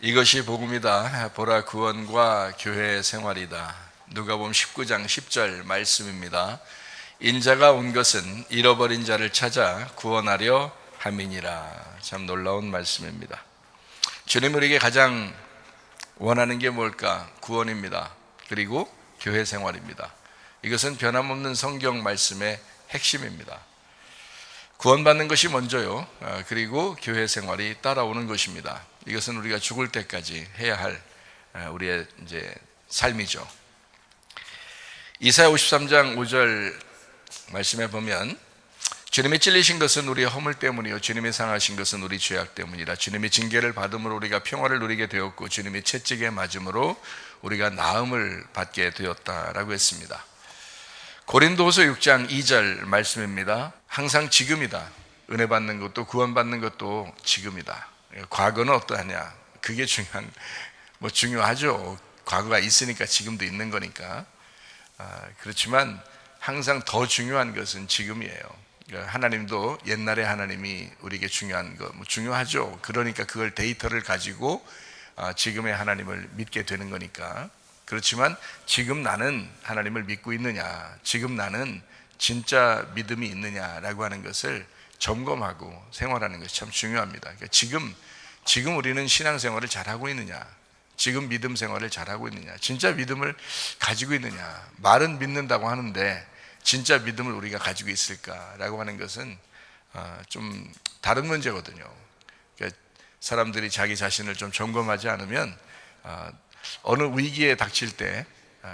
이것이 복음이다. 보라 구원과 교회 생활이다. 누가복음 19장 10절 말씀입니다. 인자가 온 것은 잃어버린 자를 찾아 구원하려 함이니라. 참 놀라운 말씀입니다. 주님 우리에게 가장 원하는 게 뭘까? 구원입니다. 그리고 교회 생활입니다. 이것은 변함없는 성경 말씀의 핵심입니다. 구원받는 것이 먼저요. 그리고 교회 생활이 따라오는 것입니다. 이것은 우리가 죽을 때까지 해야 할 우리의 이제 삶이죠. 이사야 53장 5절 말씀에 보면 주님이 찔리신 것은 우리의 허물 때문이요 주님이 상하신 것은 우리 죄악 때문이라. 주님이 징계를 받음으로 우리가 평화를 누리게 되었고 주님이 채찍에 맞음으로 우리가 나음을 받게 되었다라고 했습니다. 고린도후서 6장 2절 말씀입니다. 항상 지금이다. 은혜 받는 것도 구원받는 것도 지금이다. 과거는 어떠하냐? 그게 중요하죠. 과거가 있으니까 지금도 있는 거니까. 그렇지만 항상 더 중요한 것은 지금이에요. 하나님도 옛날에 하나님이 우리에게 중요한 거 중요하죠. 그러니까 그걸 데이터를 가지고 지금의 하나님을 믿게 되는 거니까. 그렇지만 지금 나는 하나님을 믿고 있느냐, 지금 나는 진짜 믿음이 있느냐라고 하는 것을 점검하고 생활하는 것이 참 중요합니다. 그러니까 지금 우리는 신앙생활을 잘하고 있느냐, 지금 믿음 생활을 잘하고 있느냐, 진짜 믿음을 가지고 있느냐. 말은 믿는다고 하는데 진짜 믿음을 우리가 가지고 있을까라고 하는 것은 좀 다른 문제거든요. 그러니까 사람들이 자기 자신을 좀 점검하지 않으면 어느 위기에 닥칠 때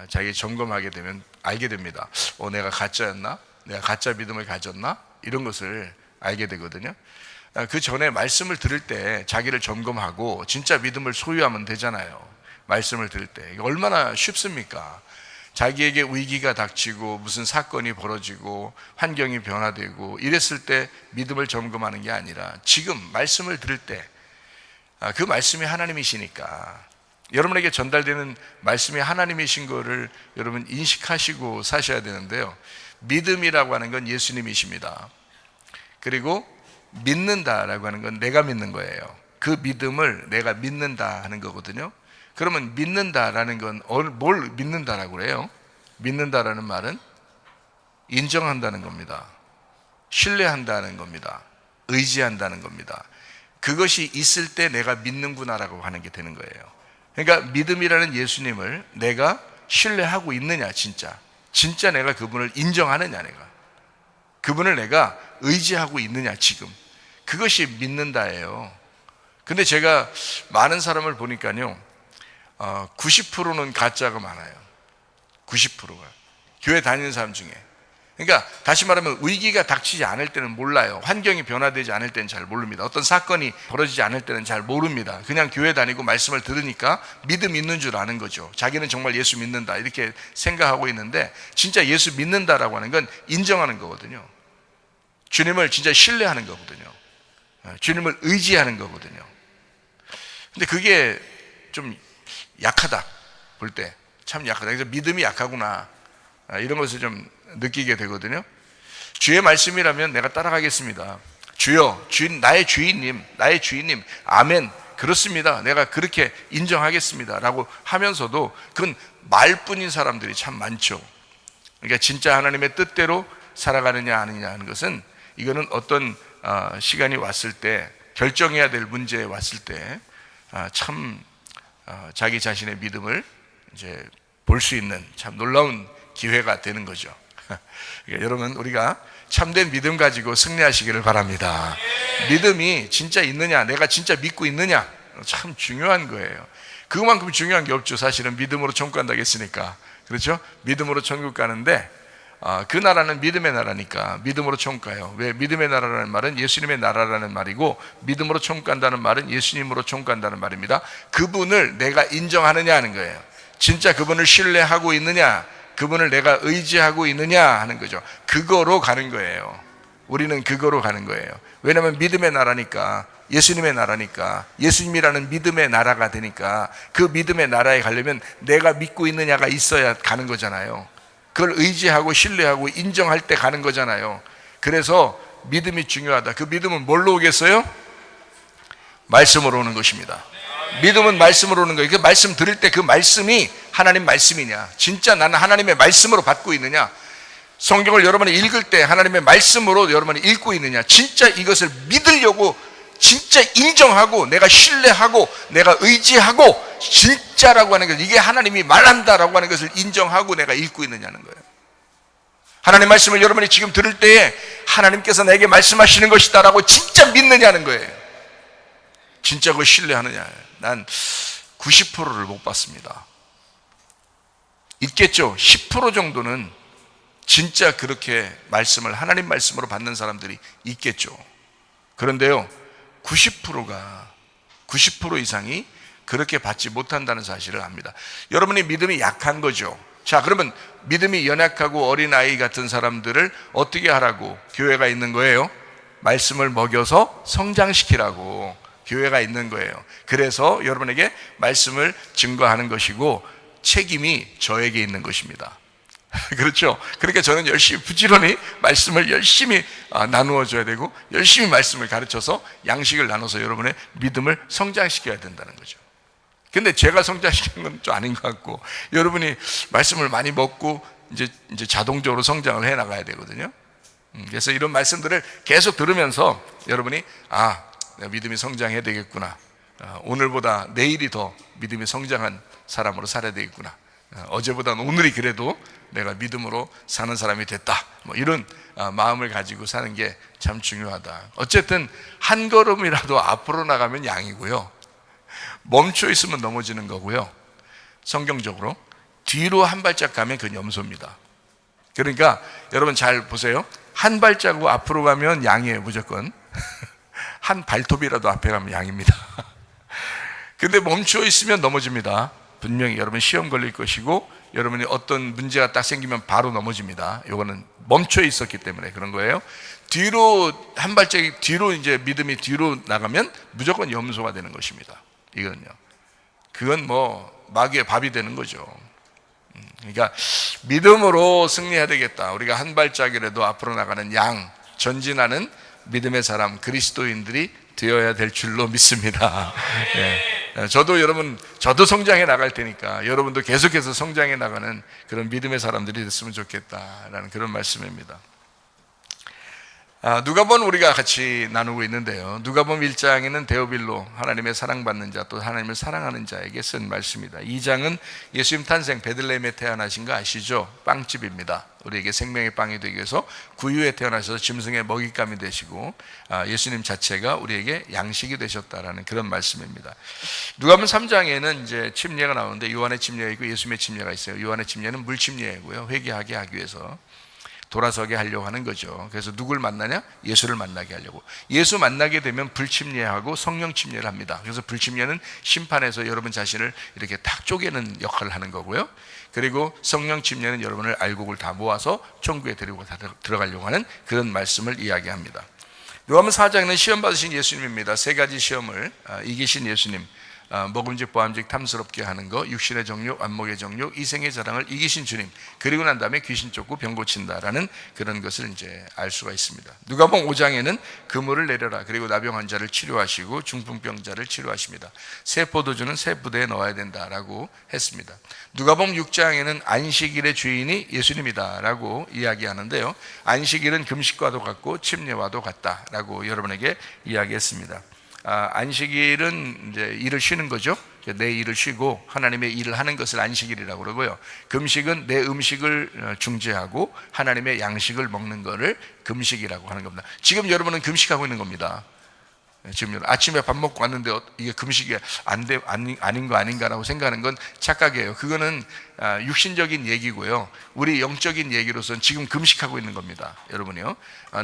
자기 점검하게 되면 알게 됩니다. 내가 가짜였나? 내가 가짜 믿음을 가졌나? 이런 것을 알게 되거든요. 그 전에 말씀을 들을 때 자기를 점검하고 진짜 믿음을 소유하면 되잖아요. 말씀을 들을 때 얼마나 쉽습니까? 자기에게 위기가 닥치고 무슨 사건이 벌어지고 환경이 변화되고 이랬을 때 믿음을 점검하는 게 아니라 지금 말씀을 들을 때 그 말씀이 하나님이시니까 여러분에게 전달되는 말씀이 하나님이신 거를 여러분 인식하시고 사셔야 되는데요. 믿음이라고 하는 건 예수님이십니다. 그리고 믿는다라고 하는 건 내가 믿는 거예요. 그 믿음을 내가 믿는다 하는 거거든요. 그러면 믿는다라는 건 뭘 믿는다라고 그래요? 믿는다라는 말은 인정한다는 겁니다. 신뢰한다는 겁니다. 의지한다는 겁니다. 그것이 있을 때 내가 믿는구나라고 하는 게 되는 거예요. 그러니까 믿음이라는 예수님을 내가 신뢰하고 있느냐, 진짜 내가 그분을 인정하느냐, 내가 그분을 내가 의지하고 있느냐, 지금 그것이 믿는다예요. 근데 제가 많은 사람을 보니까요, 90%는 가짜가 많아요. 90%가 교회 다니는 사람 중에. 그러니까 다시 말하면 위기가 닥치지 않을 때는 몰라요. 환경이 변화되지 않을 때는 잘 모릅니다. 어떤 사건이 벌어지지 않을 때는 잘 모릅니다. 그냥 교회 다니고 말씀을 들으니까 믿음 있는 줄 아는 거죠. 자기는 정말 예수 믿는다 이렇게 생각하고 있는데 진짜 예수 믿는다라고 하는 건 인정하는 거거든요. 주님을 진짜 신뢰하는 거거든요. 주님을 의지하는 거거든요. 근데 그게 좀 약하다. 볼 때 참 약하다. 그래서 믿음이 약하구나 이런 것을 좀 느끼게 되거든요. 주의 말씀이라면 내가 따라가겠습니다. 주여, 나의 주인님, 아멘, 그렇습니다, 내가 그렇게 인정하겠습니다 라고 하면서도 그건 말뿐인 사람들이 참 많죠. 그러니까 진짜 하나님의 뜻대로 살아가느냐 아니냐 하는 것은 이거는 어떤 시간이 왔을 때 결정해야 될 문제에 왔을 때 참 자기 자신의 믿음을 이제 볼 수 있는 참 놀라운 기회가 되는 거죠. 그러니까 여러분 우리가 참된 믿음 가지고 승리하시기를 바랍니다. 믿음이 진짜 있느냐, 내가 진짜 믿고 있느냐, 참 중요한 거예요. 그만큼 중요한 게 없죠. 사실은 믿음으로 천국 간다고 했으니까. 그렇죠? 믿음으로 천국 가는데 그 나라는 믿음의 나라니까 믿음으로 천국 가요. 왜? 믿음의 나라라는 말은 예수님의 나라라는 말이고 믿음으로 천국 간다는 말은 예수님으로 천국 간다는 말입니다. 그분을 내가 인정하느냐 하는 거예요. 진짜 그분을 신뢰하고 있느냐, 그분을 내가 의지하고 있느냐 하는 거죠. 그거로 가는 거예요. 우리는 그거로 가는 거예요. 왜냐하면 믿음의 나라니까, 예수님의 나라니까, 예수님이라는 믿음의 나라가 되니까 그 믿음의 나라에 가려면 내가 믿고 있느냐가 있어야 가는 거잖아요. 그걸 의지하고 신뢰하고 인정할 때 가는 거잖아요. 그래서 믿음이 중요하다. 그 믿음은 뭘로 오겠어요? 말씀으로 오는 것입니다. 믿음은 말씀으로 오는 거예요. 그 말씀 들을 때 그 말씀이 하나님 말씀이냐, 진짜 나는 하나님의 말씀으로 받고 있느냐, 성경을 여러분이 읽을 때 하나님의 말씀으로 여러분이 읽고 있느냐, 진짜 이것을 믿으려고 진짜 인정하고 내가 신뢰하고 내가 의지하고 진짜라고 하는 것, 이게 하나님이 말한다라고 하는 것을 인정하고 내가 읽고 있느냐는 거예요. 하나님 말씀을 여러분이 지금 들을 때에 하나님께서 내게 말씀하시는 것이다라고 진짜 믿느냐는 거예요. 진짜 그걸 신뢰하느냐. 난 90%를 못 봤습니다. 있겠죠. 10% 정도는 진짜 그렇게 말씀을 하나님 말씀으로 받는 사람들이 있겠죠. 그런데요, 90% 이상이 그렇게 받지 못한다는 사실을 압니다. 여러분이 믿음이 약한 거죠. 자, 그러면 믿음이 연약하고 어린아이 같은 사람들을 어떻게 하라고 교회가 있는 거예요? 말씀을 먹여서 성장시키라고 교회가 있는 거예요. 그래서 여러분에게 말씀을 증거하는 것이고 책임이 저에게 있는 것입니다. 그렇죠? 그러니까 저는 열심히 부지런히 말씀을 열심히 나누어 줘야 되고 열심히 말씀을 가르쳐서 양식을 나눠서 여러분의 믿음을 성장시켜야 된다는 거죠. 근데 제가 성장시키는 건 좀 아닌 것 같고, 여러분이 말씀을 많이 먹고 이제 자동적으로 성장을 해 나가야 되거든요. 그래서 이런 말씀들을 계속 들으면서 여러분이 내가 믿음이 성장해야 되겠구나, 오늘보다 내일이 더 믿음이 성장한 사람으로 살아야 되겠구나, 어제보다는 오늘이 그래도 내가 믿음으로 사는 사람이 됐다, 이런 마음을 가지고 사는 게 참 중요하다. 어쨌든 한 걸음이라도 앞으로 나가면 양이고요, 멈춰 있으면 넘어지는 거고요, 성경적으로 뒤로 한 발짝 가면 그건 염소입니다. 그러니까 여러분 잘 보세요. 한 발자국 앞으로 가면 양이에요, 무조건. 한 발톱이라도 앞에 가면 양입니다. 근데 멈춰 있으면 넘어집니다. 분명히 여러분 시험 걸릴 것이고 여러분이 어떤 문제가 딱 생기면 바로 넘어집니다. 이거는 멈춰 있었기 때문에 그런 거예요. 뒤로 한 발짝 뒤로 이제 믿음이 뒤로 나가면 무조건 염소가 되는 것입니다. 이거는요. 그건 마귀의 밥이 되는 거죠. 그러니까 믿음으로 승리해야 되겠다. 우리가 한 발짝이라도 앞으로 나가는 양, 전진하는 믿음의 사람, 그리스도인들이 되어야 될 줄로 믿습니다. 네. 저도 성장해 나갈 테니까 여러분도 계속해서 성장해 나가는 그런 믿음의 사람들이 됐으면 좋겠다라는 그런 말씀입니다. 누가복음 우리가 같이 나누고 있는데요, 누가복음 1장에는 데오빌로, 하나님의 사랑받는 자, 또 하나님을 사랑하는 자에게 쓴 말씀입니다. 2장은 예수님 탄생, 베들레헴에 태어나신 거 아시죠? 빵집입니다. 우리에게 생명의 빵이 되기 위해서 구유에 태어나셔서 짐승의 먹잇감이 되시고 예수님 자체가 우리에게 양식이 되셨다라는 그런 말씀입니다. 누가복음 3장에는 이제 침례가 나오는데 요한의 침례가 있고 예수님의 침례가 있어요. 요한의 침례는 물침례이고요, 회개하게 하기 위해서 돌아서게 하려고 하는 거죠. 그래서 누굴 만나냐? 예수를 만나게 하려고. 예수 만나게 되면 불침례하고 성령 침례를 합니다. 그래서 불침례는 심판에서 여러분 자신을 이렇게 탁 쪼개는 역할을 하는 거고요, 그리고 성령 침례는 여러분을 알곡을 다 모아서 천국에 데리고 들어가려고 하는 그런 말씀을 이야기합니다. 요한복음 4장에는 시험 받으신 예수님입니다. 세 가지 시험을 이기신 예수님, 먹음직 보암직 탐스럽게 하는 거, 육신의 정욕, 안목의 정욕, 이생의 자랑을 이기신 주님, 그리고 난 다음에 귀신 쫓고 병 고친다라는 그런 것을 이제 알 수가 있습니다. 누가복음 5장에는 그물을 내려라, 그리고 나병 환자를 치료하시고 중풍병자를 치료하십니다. 새 포도주는 새 부대에 넣어야 된다라고 했습니다. 누가복음 6장에는 안식일의 주인이 예수님이다라고 이야기하는데요, 안식일은 금식과도 같고 침례와도 같다라고 여러분에게 이야기했습니다. 안식일은 이제 일을 쉬는 거죠. 내 일을 쉬고 하나님의 일을 하는 것을 안식일이라고 그러고요, 금식은 내 음식을 중지하고 하나님의 양식을 먹는 것을 금식이라고 하는 겁니다. 지금 여러분은 금식하고 있는 겁니다. 지금 아침에 밥 먹고 왔는데 이게 금식이 아닌 거 아닌가라고 생각하는 건 착각이에요. 그거는 육신적인 얘기고요, 우리 영적인 얘기로서는 지금 금식하고 있는 겁니다. 여러분이요,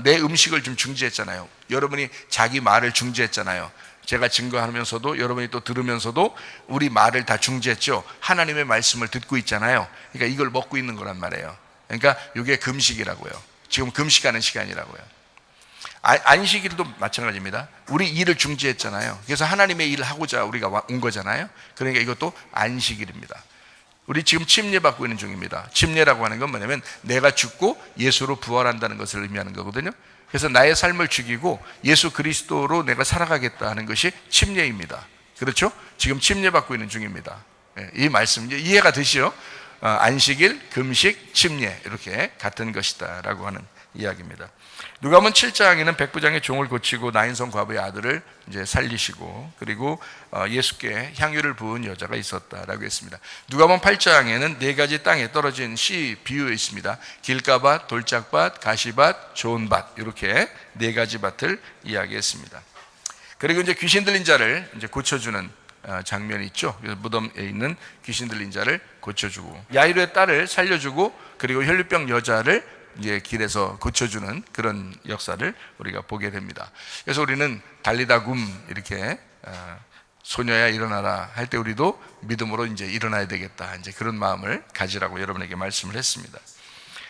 내 음식을 좀 중지했잖아요. 여러분이 자기 말을 중지했잖아요. 제가 증거하면서도 여러분이 또 들으면서도 우리 말을 다 중지했죠. 하나님의 말씀을 듣고 있잖아요. 그러니까 이걸 먹고 있는 거란 말이에요. 그러니까 이게 금식이라고요. 지금 금식하는 시간이라고요. 안식일도 마찬가지입니다. 우리 일을 중지했잖아요. 그래서 하나님의 일을 하고자 우리가 온 거잖아요. 그러니까 이것도 안식일입니다. 우리 지금 침례 받고 있는 중입니다. 침례라고 하는 건 뭐냐면 내가 죽고 예수로 부활한다는 것을 의미하는 거거든요. 그래서 나의 삶을 죽이고 예수 그리스도로 내가 살아가겠다 하는 것이 침례입니다. 그렇죠? 지금 침례받고 있는 중입니다. 이 말씀 이해가 되시죠? 안식일, 금식, 침례 이렇게 같은 것이다 라고 하는 이야기입니다. 누가복음 7장에는 백부장의 종을 고치고 나인성 과부의 아들을 이제 살리시고, 그리고 예수께 향유를 부은 여자가 있었다라고 했습니다. 누가복음 8장에는 네 가지 땅에 떨어진 씨 비유에 있습니다. 길가밭, 돌짝밭, 가시밭, 좋은 밭, 이렇게 네 가지 밭을 이야기했습니다. 그리고 이제 귀신 들린 자를 이제 고쳐주는 장면이 있죠. 그래서 무덤에 있는 귀신 들린 자를 고쳐주고, 야이로의 딸을 살려주고, 그리고 혈류병 여자를 이제 길에서 고쳐주는 그런 역사를 우리가 보게 됩니다. 그래서 우리는 달리다굼 이렇게 소녀야 일어나라 할 때 우리도 믿음으로 이제 일어나야 되겠다, 이제 그런 마음을 가지라고 여러분에게 말씀을 했습니다.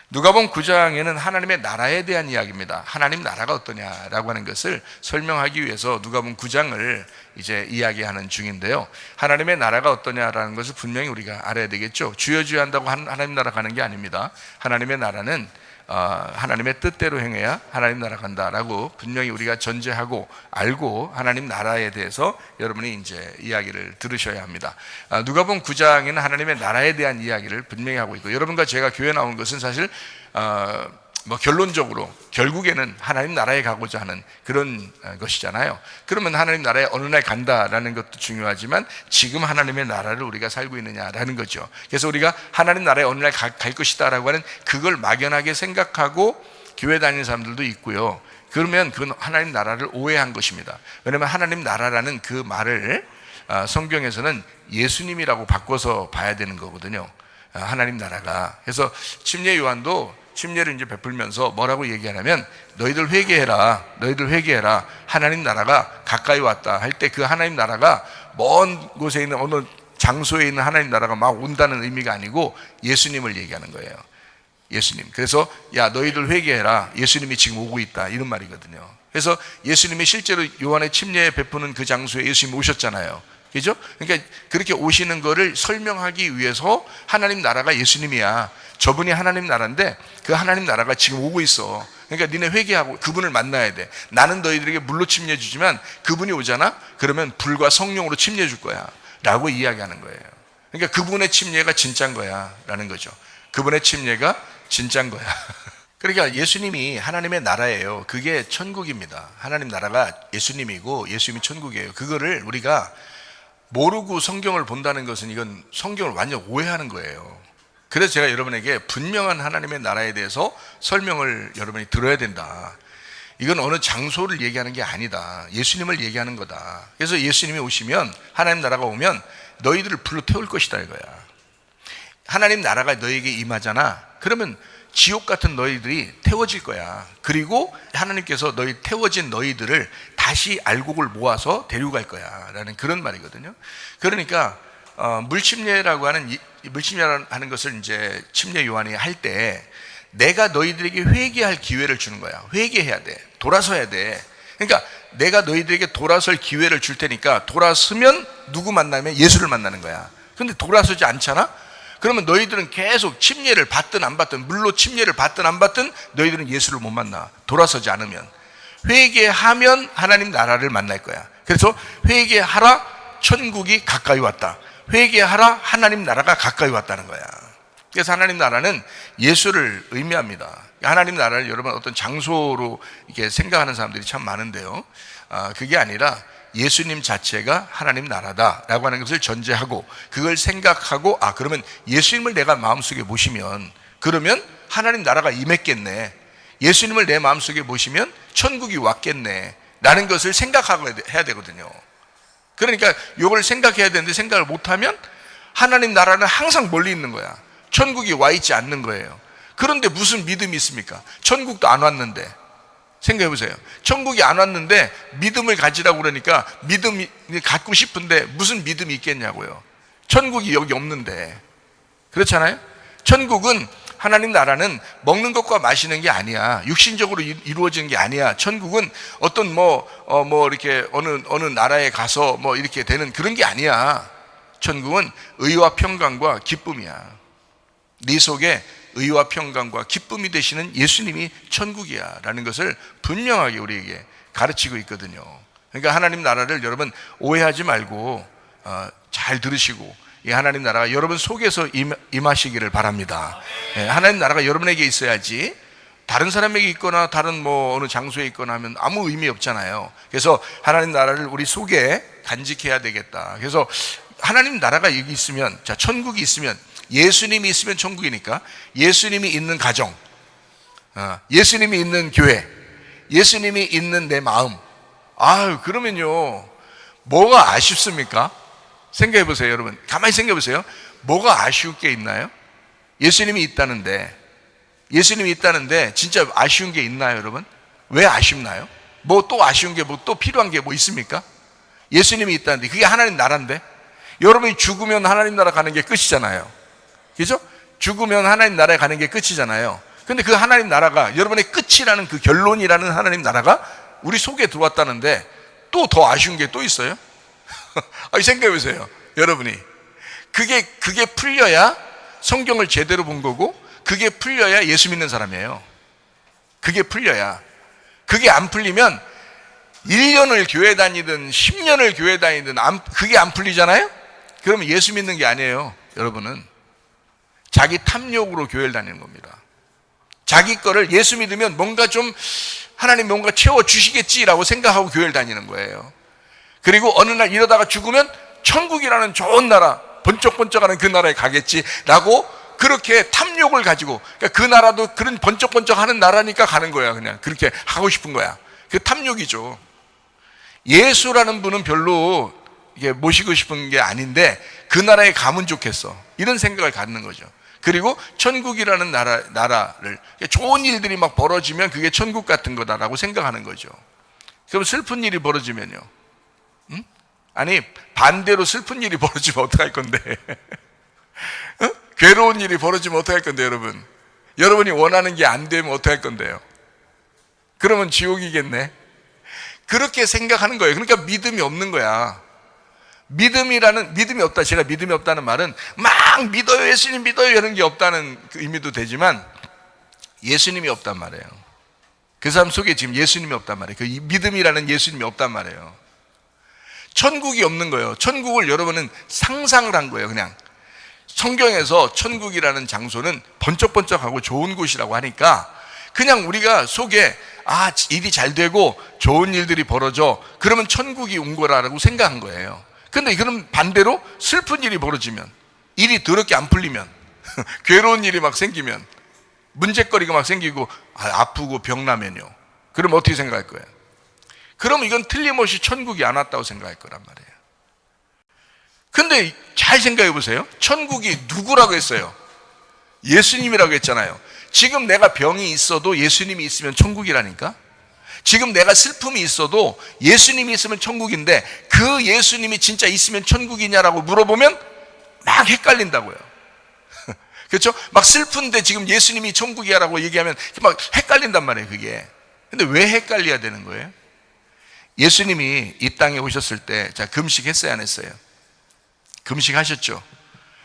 누가복음 9장에는 하나님의 나라에 대한 이야기입니다. 하나님 나라가 어떠냐라고 하는 것을 설명하기 위해서 누가복음 9장을 이제 이야기하는 중인데요. 하나님의 나라가 어떠냐라는 것을 분명히 우리가 알아야 되겠죠. 주여 주여 한다고 하나님 나라 가는 게 아닙니다. 하나님의 나라는 하나님의 뜻대로 행해야 하나님 나라 간다라고 분명히 우리가 전제하고 알고 하나님 나라에 대해서 여러분이 이제 이야기를 들으셔야 합니다. 누가복음 9장에는 하나님의 나라에 대한 이야기를 분명히 하고 있고, 여러분과 제가 교회 나온 것은 사실 결론적으로 결국에는 하나님 나라에 가고자 하는 그런 것이잖아요. 그러면 하나님 나라에 어느 날 간다라는 것도 중요하지만 지금 하나님의 나라를 우리가 살고 있느냐라는 거죠. 그래서 우리가 하나님 나라에 어느 날 갈 것이다라고 하는 그걸 막연하게 생각하고 교회 다니는 사람들도 있고요. 그러면 그건 하나님 나라를 오해한 것입니다. 왜냐하면 하나님 나라라는 그 말을 성경에서는 예수님이라고 바꿔서 봐야 되는 거거든요. 하나님 나라가. 그래서 침례 요한도 침례를 이제 베풀면서 뭐라고 얘기하냐면, 너희들 회개해라, 너희들 회개해라, 하나님 나라가 가까이 왔다 할 때 그 하나님 나라가 먼 곳에 있는 어느 장소에 있는 하나님 나라가 막 온다는 의미가 아니고 예수님을 얘기하는 거예요. 예수님. 그래서 야 너희들 회개해라, 예수님이 지금 오고 있다, 이런 말이거든요. 그래서 예수님이 실제로 요한의 침례 베푸는 그 장소에 예수님이 오셨잖아요. 그죠? 그러니까 그렇게 오시는 거를 설명하기 위해서 하나님 나라가 예수님이야, 저분이 하나님 나라인데 그 하나님 나라가 지금 오고 있어, 그러니까 니네 회개하고 그분을 만나야 돼. 나는 너희들에게 물로 침례 주지만 그분이 오잖아? 그러면 불과 성령으로 침례 줄 거야 라고 이야기하는 거예요. 그러니까 그분의 침례가 진짜인 거야 라는 거죠. 그분의 침례가 진짜인 거야. 그러니까 예수님이 하나님의 나라예요. 그게 천국입니다. 하나님 나라가 예수님이고 예수님이 천국이에요. 그거를 우리가 모르고 성경을 본다는 것은 이건 성경을 완전 오해하는 거예요. 그래서 제가 여러분에게 분명한 하나님의 나라에 대해서 설명을 여러분이 들어야 된다. 이건 어느 장소를 얘기하는 게 아니다, 예수님을 얘기하는 거다. 그래서 예수님이 오시면, 하나님 나라가 오면 너희들을 불러 태울 것이다 이거야. 하나님 나라가 너에게 임하잖아. 그러면 지옥 같은 너희들이 태워질 거야. 그리고 하나님께서 태워진 너희들을 다시 알곡을 모아서 데려갈 거야 라는 그런 말이거든요. 그러니까 물침례라고 하는 것을 이제 침례 요한이 할 때 내가 너희들에게 회개할 기회를 주는 거야. 회개해야 돼, 돌아서야 돼. 그러니까 내가 너희들에게 돌아설 기회를 줄 테니까 돌아서면 누구 만나면 예수를 만나는 거야. 근데 돌아서지 않잖아? 그러면 너희들은 계속 침례를 받든 안 받든, 물로 침례를 받든 안 받든 너희들은 예수를 못 만나, 돌아서지 않으면. 회개하면 하나님 나라를 만날 거야. 그래서 회개하라, 천국이 가까이 왔다. 회개하라, 하나님 나라가 가까이 왔다는 거야. 그래서 하나님 나라는 예수를 의미합니다. 하나님 나라를 여러분 어떤 장소로 이렇게 생각하는 사람들이 참 많은데요, 그게 아니라 예수님 자체가 하나님 나라다라고 하는 것을 전제하고 그걸 생각하고, 그러면 예수님을 내가 마음속에 모시면 그러면 하나님 나라가 임했겠네, 예수님을 내 마음속에 모시면 천국이 왔겠네 라는 것을 생각하고 해야 되거든요. 그러니까 이걸 생각해야 되는데 생각을 못하면 하나님 나라는 항상 멀리 있는 거야. 천국이 와 있지 않는 거예요. 그런데 무슨 믿음이 있습니까? 천국도 안 왔는데. 생각해 보세요. 천국이 안 왔는데 믿음을 가지라고 그러니까 믿음이 갖고 싶은데 무슨 믿음이 있겠냐고요. 천국이 여기 없는데. 그렇잖아요? 천국은, 하나님 나라는 먹는 것과 마시는 게 아니야. 육신적으로 이루어지는 게 아니야. 천국은 어떤 이렇게 어느 나라에 가서 이렇게 되는 그런 게 아니야. 천국은 의와 평강과 기쁨이야. 네 속에 의와 평강과 기쁨이 되시는 예수님이 천국이야 라는 것을 분명하게 우리에게 가르치고 있거든요. 그러니까 하나님 나라를 여러분 오해하지 말고 잘 들으시고, 이 하나님 나라가 여러분 속에서 임하시기를 바랍니다. 하나님 나라가 여러분에게 있어야지 다른 사람에게 있거나 다른 어느 장소에 있거나 하면 아무 의미 없잖아요. 그래서 하나님 나라를 우리 속에 간직해야 되겠다. 그래서 하나님 나라가 여기 있으면, 자, 천국이 있으면, 예수님이 있으면 천국이니까 예수님이 있는 가정, 예수님이 있는 교회, 예수님이 있는 내 마음. 그러면요, 뭐가 아쉽습니까? 생각해 보세요, 여러분. 가만히 생각해 보세요. 뭐가 아쉬울 게 있나요? 예수님이 있다는데 진짜 아쉬운 게 있나요, 여러분? 왜 아쉽나요? 뭐 또 아쉬운 게 또 필요한 게 있습니까? 예수님이 있다는데, 그게 하나님 나라인데, 여러분이 죽으면 하나님 나라 가는 게 끝이잖아요. 그죠? 죽으면 하나님 나라에 가는 게 끝이잖아요. 근데 그 하나님 나라가, 여러분의 끝이라는 그 결론이라는 하나님 나라가 우리 속에 들어왔다는데, 또 더 아쉬운 게 또 있어요? 생각해 보세요, 여러분이. 그게 풀려야 성경을 제대로 본 거고, 그게 풀려야 예수 믿는 사람이에요. 그게 풀려야. 그게 안 풀리면 1년을 교회 다니든 10년을 교회 다니든 그게 안 풀리잖아요? 그러면 예수 믿는 게 아니에요. 여러분은 자기 탐욕으로 교회를 다니는 겁니다. 자기 거를, 예수 믿으면 뭔가 좀 하나님 뭔가 채워주시겠지라고 생각하고 교회를 다니는 거예요. 그리고 어느 날 이러다가 죽으면 천국이라는 좋은 나라, 번쩍번쩍하는 그 나라에 가겠지라고 그렇게 탐욕을 가지고, 그러니까 그 나라도 그런 번쩍번쩍하는 나라니까 가는 거야. 그냥 그렇게 하고 싶은 거야. 그 탐욕이죠. 예수라는 분은 별로 이게 모시고 싶은 게 아닌데 그 나라에 가면 좋겠어, 이런 생각을 갖는 거죠. 그리고 천국이라는 나라를, 좋은 일들이 막 벌어지면 그게 천국 같은 거다라고 생각하는 거죠. 그럼 슬픈 일이 벌어지면요, 아니 반대로 슬픈 일이 벌어지면 어떡할 건데? 괴로운 일이 벌어지면 어떡할 건데, 여러분이 원하는 게 안 되면 어떡할 건데요? 그러면 지옥이겠네. 그렇게 생각하는 거예요. 그러니까 믿음이 없는 거야. 믿음이 없다. 제가 믿음이 없다는 말은 막 믿어요, 예수님 믿어요, 이런 게 없다는 그 의미도 되지만, 예수님이 없단 말이에요. 그 사람 속에 지금 예수님이 없단 말이에요. 그 믿음이라는 예수님이 없단 말이에요. 천국이 없는 거예요. 천국을 여러분은 상상을 한 거예요. 그냥 성경에서 천국이라는 장소는 번쩍번쩍하고 좋은 곳이라고 하니까, 그냥 우리가 속에 일이 잘 되고 좋은 일들이 벌어져, 그러면 천국이 온 거라고 생각한 거예요. 근데 그럼 반대로 슬픈 일이 벌어지면, 일이 더럽게 안 풀리면 괴로운 일이 막 생기면, 문제거리가 막 생기고 아프고 병나면요, 그럼 어떻게 생각할 거예요? 그럼 이건 틀림없이 천국이 안 왔다고 생각할 거란 말이에요. 근데 잘 생각해 보세요. 천국이 누구라고 했어요? 예수님이라고 했잖아요. 지금 내가 병이 있어도 예수님이 있으면 천국이라니까. 지금 내가 슬픔이 있어도 예수님이 있으면 천국인데, 그 예수님이 진짜 있으면 천국이냐라고 물어보면 막 헷갈린다고요. 그렇죠? 막 슬픈데 지금 예수님이 천국이야라고 얘기하면 막 헷갈린단 말이에요, 그게. 근데 왜 헷갈려야 되는 거예요? 예수님이 이 땅에 오셨을 때, 자, 금식했어요, 안 했어요? 금식하셨죠.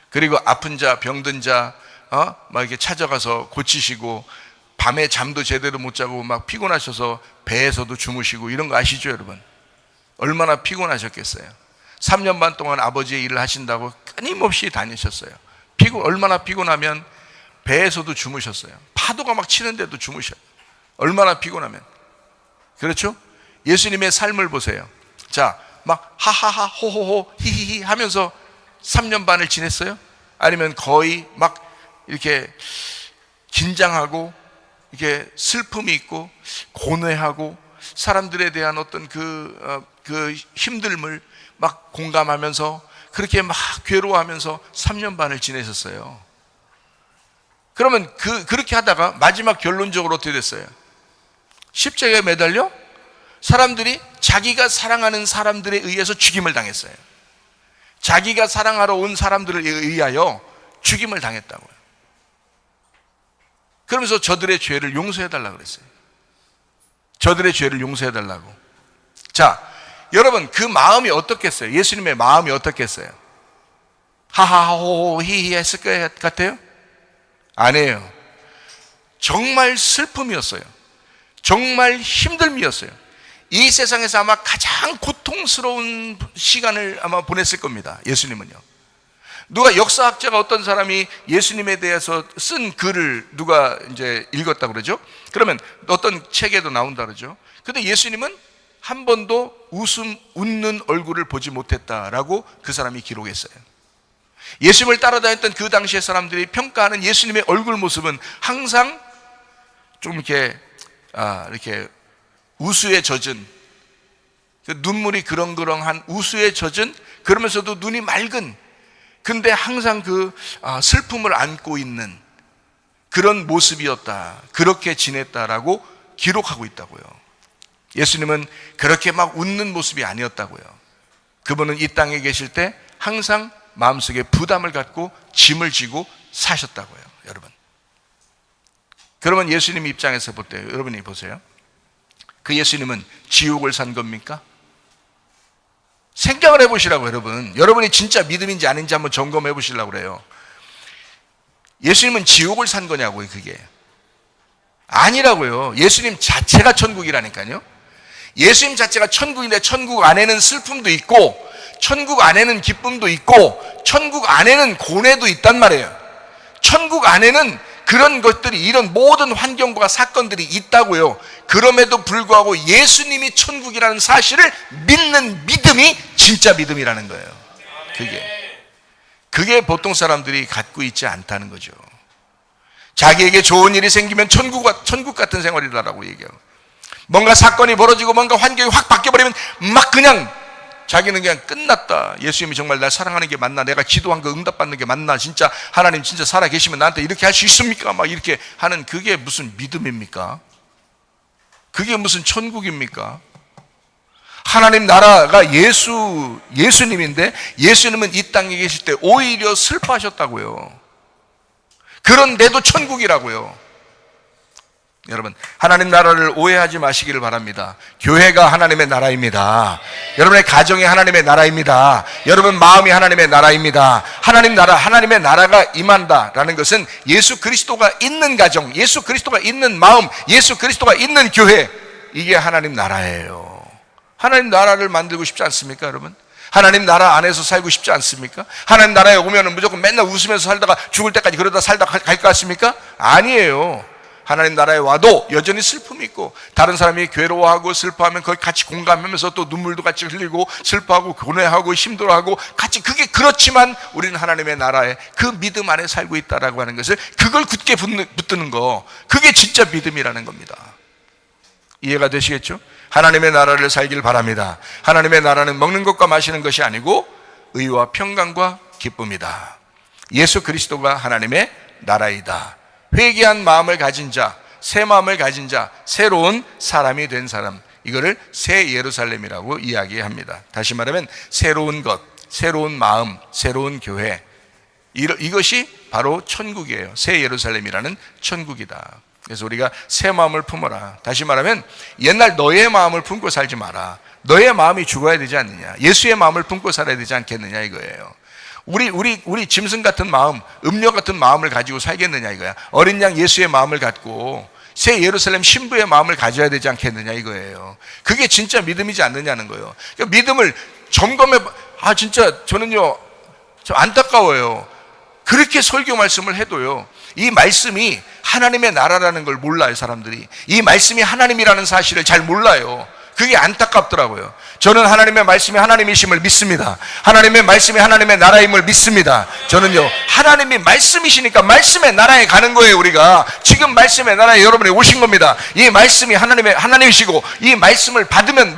그리고 아픈 자, 병든 자, 막 이렇게 찾아가서 고치시고, 밤에 잠도 제대로 못 자고 막 피곤하셔서 배에서도 주무시고, 이런 거 아시죠, 여러분? 얼마나 피곤하셨겠어요. 3년 반 동안 아버지의 일을 하신다고 끊임없이 다니셨어요. 얼마나 피곤하면 배에서도 주무셨어요. 파도가 막 치는데도 주무셔요. 얼마나 피곤하면. 그렇죠? 예수님의 삶을 보세요. 자, 막 하하하 호호호 히히히 하면서 3년 반을 지냈어요? 아니면 거의 막 이렇게 긴장하고, 이렇게 슬픔이 있고 고뇌하고 사람들에 대한 어떤 그 힘듦을 막 공감하면서 그렇게 막 괴로워하면서 3년 반을 지내셨어요. 그러면 그렇게 하다가 마지막 결론적으로 어떻게 됐어요? 십자가에 매달려 사람들이, 자기가 사랑하는 사람들에 의해서 죽임을 당했어요. 자기가 사랑하러 온 사람들에 의하여 죽임을 당했다고요. 그러면서 저들의 죄를 용서해달라고 그랬어요. 저들의 죄를 용서해달라고. 자, 여러분, 그 마음이 어떻겠어요? 예수님의 마음이 어떻겠어요? 하하호 히히 했을 것 같아요? 아니에요. 정말 슬픔이었어요. 정말 힘듦이었어요. 이 세상에서 아마 가장 고통스러운 시간을 아마 보냈을 겁니다. 예수님은요. 누가 역사학자가 어떤 사람이 예수님에 대해서 쓴 글을 누가 이제 읽었다 그러죠? 그러면 어떤 책에도 나온다 그러죠? 근데 예수님은 한 번도 웃는 얼굴을 보지 못했다라고 그 사람이 기록했어요. 예수님을 따라다녔던 그 당시의 사람들이 평가하는 예수님의 얼굴 모습은 항상 좀 이렇게 우수에 젖은, 그 눈물이 그렁그렁한 우수에 젖은, 그러면서도 눈이 맑은, 근데 항상 그 슬픔을 안고 있는 그런 모습이었다, 그렇게 지냈다라고 기록하고 있다고요. 예수님은 그렇게 막 웃는 모습이 아니었다고요. 그분은 이 땅에 계실 때 항상 마음속에 부담을 갖고 짐을 지고 사셨다고요. 여러분, 그러면 예수님 입장에서 볼 때 여러분이 보세요. 그 예수님은 지옥을 산 겁니까? 생각을 해보시라고. 여러분이 진짜 믿음인지 아닌지 한번 점검해 보시려고 그래요. 예수님은 지옥을 산 거냐고요. 그게 아니라고요. 예수님 자체가 천국이라니까요. 예수님 자체가 천국인데, 천국 안에는 슬픔도 있고, 천국 안에는 기쁨도 있고, 천국 안에는 고뇌도 있단 말이에요. 천국 안에는 그런 것들이, 이런 모든 환경과 사건들이 있다고요. 그럼에도 불구하고 예수님이 천국이라는 사실을 믿는 믿음이 진짜 믿음이라는 거예요. 그게 보통 사람들이 갖고 있지 않다는 거죠. 자기에게 좋은 일이 생기면 천국 같은 생활이다라고 얘기해요. 뭔가 사건이 벌어지고 뭔가 환경이 확 바뀌어버리면 막 그냥 자기는 그냥 끝났다. 예수님이 정말 날 사랑하는 게 맞나? 내가 기도한 거 응답받는 게 맞나? 진짜 하나님 진짜 살아계시면 나한테 이렇게 할 수 있습니까? 막 이렇게 하는, 그게 무슨 믿음입니까? 그게 무슨 천국입니까? 하나님 나라가 예수님인데, 예수님은 이 땅에 계실 때 오히려 슬퍼하셨다고요. 그런데도 천국이라고요. 여러분, 하나님 나라를 오해하지 마시기를 바랍니다. 교회가 하나님의 나라입니다. 여러분의 가정이 하나님의 나라입니다. 여러분 마음이 하나님의 나라입니다. 하나님의 나라가 임한다라는 것은 예수 그리스도가 있는 가정, 예수 그리스도가 있는 마음, 예수 그리스도가 있는 교회, 이게 하나님 나라예요. 하나님 나라를 만들고 싶지 않습니까, 여러분? 하나님 나라 안에서 살고 싶지 않습니까? 하나님 나라에 오면 무조건 맨날 웃으면서 살다가 죽을 때까지 그러다 살다 갈 것 같습니까? 아니에요. 하나님 나라에 와도 여전히 슬픔이 있고, 다른 사람이 괴로워하고 슬퍼하면 거기 같이 공감하면서 또 눈물도 같이 흘리고 슬퍼하고 고뇌하고 힘들어하고 같이, 그게 그렇지만 우리는 하나님의 나라에 그 믿음 안에 살고 있다라고 하는 것을, 그걸 굳게 붙드는 거, 그게 진짜 믿음이라는 겁니다. 이해가 되시겠죠? 하나님의 나라를 살길 바랍니다. 하나님의 나라는 먹는 것과 마시는 것이 아니고 의와 평강과 기쁨이다. 예수 그리스도가 하나님의 나라이다. 회개한 마음을 가진 자, 새 마음을 가진 자, 새로운 사람이 된 사람, 이거를 새 예루살렘이라고 이야기합니다. 다시 말하면 새로운 것, 새로운 마음, 새로운 교회, 이것이 바로 천국이에요. 새 예루살렘이라는 천국이다. 그래서 우리가 새 마음을 품어라. 다시 말하면 옛날 너의 마음을 품고 살지 마라. 너의 마음이 죽어야 되지 않느냐, 예수의 마음을 품고 살아야 되지 않겠느냐, 이거예요. 우리 짐승 같은 마음, 음료 같은 마음을 가지고 살겠느냐, 이거야. 어린 양 예수의 마음을 갖고 새 예루살렘 신부의 마음을 가져야 되지 않겠느냐, 이거예요. 그게 진짜 믿음이지 않느냐는 거예요. 그러니까 믿음을 점검해. 진짜 저는요, 좀 안타까워요. 그렇게 설교 말씀을 해도요, 이 말씀이 하나님의 나라라는 걸 몰라요. 사람들이 이 말씀이 하나님이라는 사실을 잘 몰라요. 그게 안타깝더라고요. 저는 하나님의 말씀이 하나님이심을 믿습니다. 하나님의 말씀이 하나님의 나라임을 믿습니다. 저는요, 하나님이 말씀이시니까 말씀의 나라에 가는 거예요. 우리가 지금 말씀의 나라에 여러분이 오신 겁니다. 이 말씀이 하나님이시고, 이 말씀을 받으면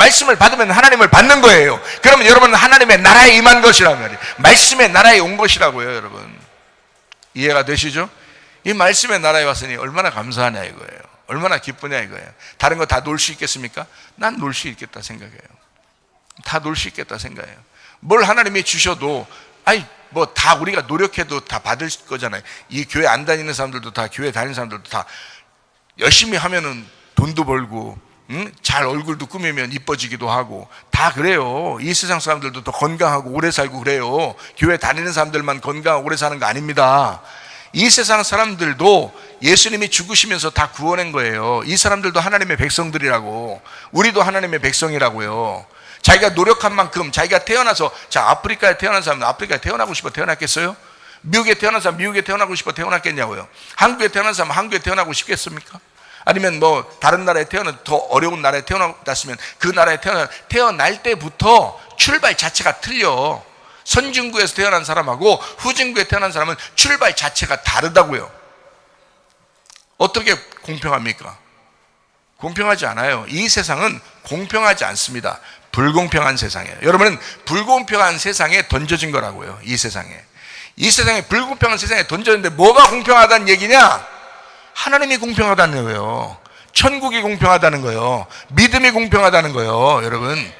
하나님을 받는 거예요. 그러면 여러분은 하나님의 나라에 임한 것이라고 말이에요. 말씀의 나라에 온 것이라고요. 여러분 이해가 되시죠? 이 말씀의 나라에 왔으니 얼마나 감사하냐 이거예요. 얼마나 기쁘냐 이거예요. 다른 거 다 놀 수 있겠습니까? 난 놀 수 있겠다 생각해요. 다 놀 수 있겠다 생각해요. 뭘 하나님이 주셔도 뭐 다 우리가 노력해도 다 받을 거잖아요. 이 교회 안 다니는 사람들도 다, 교회 다니는 사람들도 다 열심히 하면은 돈도 벌고, 잘 얼굴도 꾸미면 이뻐지기도 하고 다 그래요. 이 세상 사람들도 더 건강하고 오래 살고 그래요. 교회 다니는 사람들만 건강하고 오래 사는 거 아닙니다. 이 세상 사람들도 예수님이 죽으시면서 다 구원한 거예요. 이 사람들도 하나님의 백성들이라고, 우리도 하나님의 백성이라고요. 자기가 노력한 만큼, 자기가 태어나서, 자, 아프리카에 태어난 사람은 아프리카에 태어나고 싶어 태어났겠어요? 미국에 태어난 사람 미국에 태어나고 싶어 태어났겠냐고요. 한국에 태어난 사람 한국에 태어나고 싶겠습니까? 아니면 뭐 다른 나라에 더 어려운 나라에 태어났으면 그 나라에 태어날 때부터 출발 자체가 틀려. 선진국에서 태어난 사람하고 후진국에 태어난 사람은 출발 자체가 다르다고요. 어떻게 공평합니까? 공평하지 않아요. 이 세상은 공평하지 않습니다. 불공평한 세상이에요. 여러분은 불공평한 세상에 던져진 거라고요. 이 세상에 불공평한 세상에 던졌는데 뭐가 공평하다는 얘기냐? 하나님이 공평하다는 거예요. 천국이 공평하다는 거예요. 믿음이 공평하다는 거예요. 여러분,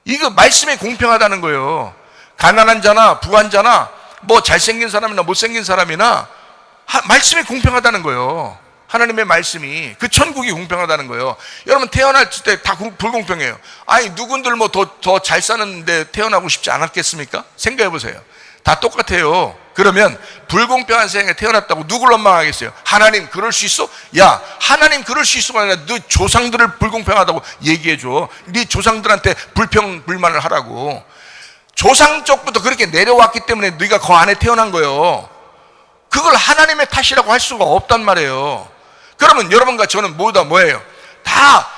이거 말씀이 공평하다는 거예요. 가난한 자나 부한 자나 뭐 잘생긴 사람이나 못생긴 사람이나 말씀이 공평하다는 거예요. 하나님의 말씀이, 그 천국이 공평하다는 거예요. 여러분, 태어날 때 다 불공평해요. 아니, 누군들 뭐 더 잘 사는데 태어나고 싶지 않았겠습니까? 생각해 보세요. 다 똑같아요. 그러면 불공평한 세상에 태어났다고 누굴 원망하겠어요? 하나님 그럴 수 있어? 야, 하나님 그럴 수 있어가 아니라 너 조상들을 불공평하다고 얘기해줘. 네 조상들한테 불평불만을 하라고. 조상 쪽부터 그렇게 내려왔기 때문에 네가 그 안에 태어난 거예요. 그걸 하나님의 탓이라고 할 수가 없단 말이에요. 그러면 여러분과 저는 모두 다 뭐예요? 다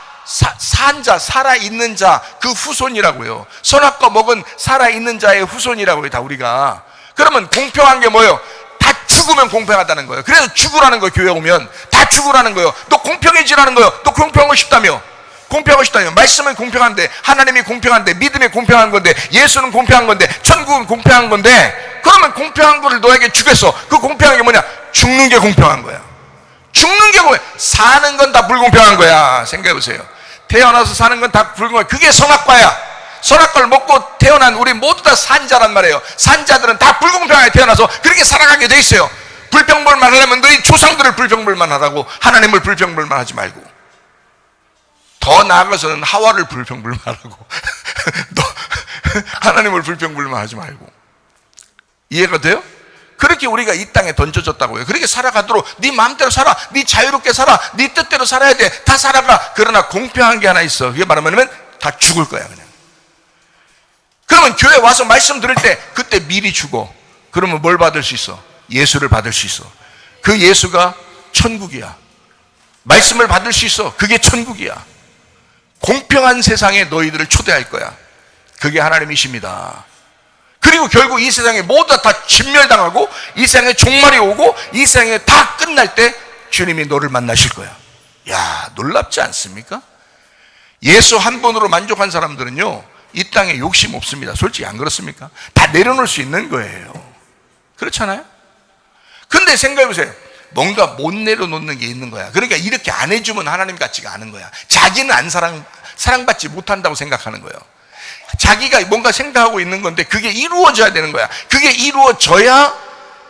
산자, 살아있는 자, 그 후손이라고요. 선악과 먹은 살아있는 자의 후손이라고요, 다 우리가. 그러면 공평한 게 뭐예요? 다 죽으면 공평하다는 거예요. 그래서 죽으라는 거예요. 교회 오면 다 죽으라는 거예요. 너 공평해지라는 거예요. 너 공평하고 싶다며. 공평하고 싶다며. 말씀은 공평한데, 하나님이 공평한데, 믿음이 공평한 건데, 예수는 공평한 건데, 천국은 공평한 건데, 그러면 공평한 거를 너에게 주겠어. 그 공평한 게 뭐냐? 죽는 게 공평한 거야. 죽는 게 뭐야? 사는 건 다 불공평한 거야. 생각해 보세요. 태어나서 사는 건 다 불공평해. 그게 선악과야. 선악과를 먹고 태어난 우리 모두 다 산자란 말이에요. 산자들은 다 불공평하게 태어나서 그렇게 살아가게 돼 있어요. 불평불만 하려면 너희 조상들을 불평불만 하라고, 하나님을 불평불만 하지 말고. 더 나아가서는 하와를 불평불만 하라고. 너 하나님을 불평불만 하지 말고. 이해가 돼요? 그렇게 우리가 이 땅에 던져졌다고요. 그렇게 살아가도록 네 마음대로 살아, 네 자유롭게 살아, 네 뜻대로 살아야 돼. 다 살아가. 그러나 공평한 게 하나 있어. 그게 말하면 다 죽을 거야 그냥. 그러면 교회 와서 말씀 들을 때 그때 미리 죽어. 그러면 뭘 받을 수 있어? 예수를 받을 수 있어. 그 예수가 천국이야. 말씀을 받을 수 있어. 그게 천국이야. 공평한 세상에 너희들을 초대할 거야. 그게 하나님이십니다. 그리고 결국 이 세상에 모두 다 진멸당하고 이 세상에 종말이 오고 이 세상에 다 끝날 때 주님이 너를 만나실 거야. 야, 놀랍지 않습니까? 예수 한 분으로 만족한 사람들은요, 이 땅에 욕심 없습니다. 솔직히 안 그렇습니까? 다 내려놓을 수 있는 거예요. 그렇잖아요? 근데 생각해보세요. 뭔가 못 내려놓는 게 있는 거야. 그러니까 이렇게 안 해주면 하나님 같지가 않은 거야. 자기는 안 사랑받지 못한다고 생각하는 거예요. 자기가 뭔가 생각하고 있는 건데 그게 이루어져야 되는 거야. 그게 이루어져야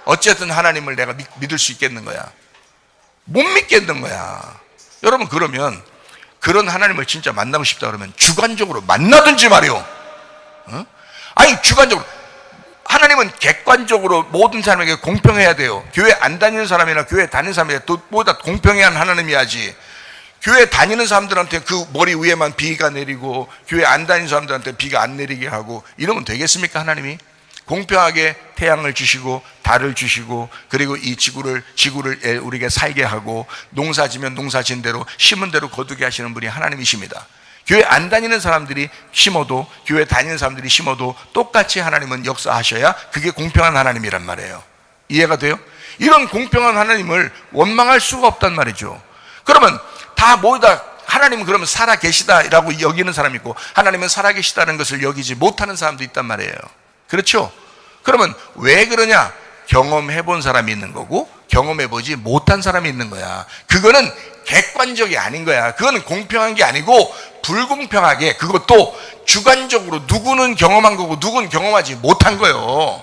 어쨌든 하나님을 내가 믿을 수 있겠는 거야. 못 믿겠는 거야. 여러분, 그러면 그런 하나님을 진짜 만나고 싶다 그러면 주관적으로 만나든지 말이요. 아니, 주관적으로. 하나님은 객관적으로 모든 사람에게 공평해야 돼요. 교회 안 다니는 사람이나 교회 다니는 사람에게 보다 공평해야 하는 하나님이야지. 교회 다니는 사람들한테 그 머리 위에만 비가 내리고 교회 안 다니는 사람들한테 비가 안 내리게 하고 이러면 되겠습니까? 하나님이 공평하게 태양을 주시고 달을 주시고 그리고 이 지구를 우리에게 살게 하고 농사지면 농사진 대로 심은 대로 거두게 하시는 분이 하나님이십니다. 교회 안 다니는 사람들이 심어도 교회 다니는 사람들이 심어도 똑같이 하나님은 역사하셔야 그게 공평한 하나님이란 말이에요. 이해가 돼요? 이런 공평한 하나님을 원망할 수가 없단 말이죠. 그러면 다 모두 다 하나님은 그러면 살아계시다라고 여기는 사람이 있고 하나님은 살아계시다는 것을 여기지 못하는 사람도 있단 말이에요. 그렇죠? 그러면 왜 그러냐? 경험해본 사람이 있는 거고 경험해보지 못한 사람이 있는 거야. 그거는 객관적이 아닌 거야. 그거는 공평한 게 아니고 불공평하게, 그것도 주관적으로 누구는 경험한 거고 누구는 경험하지 못한 거예요.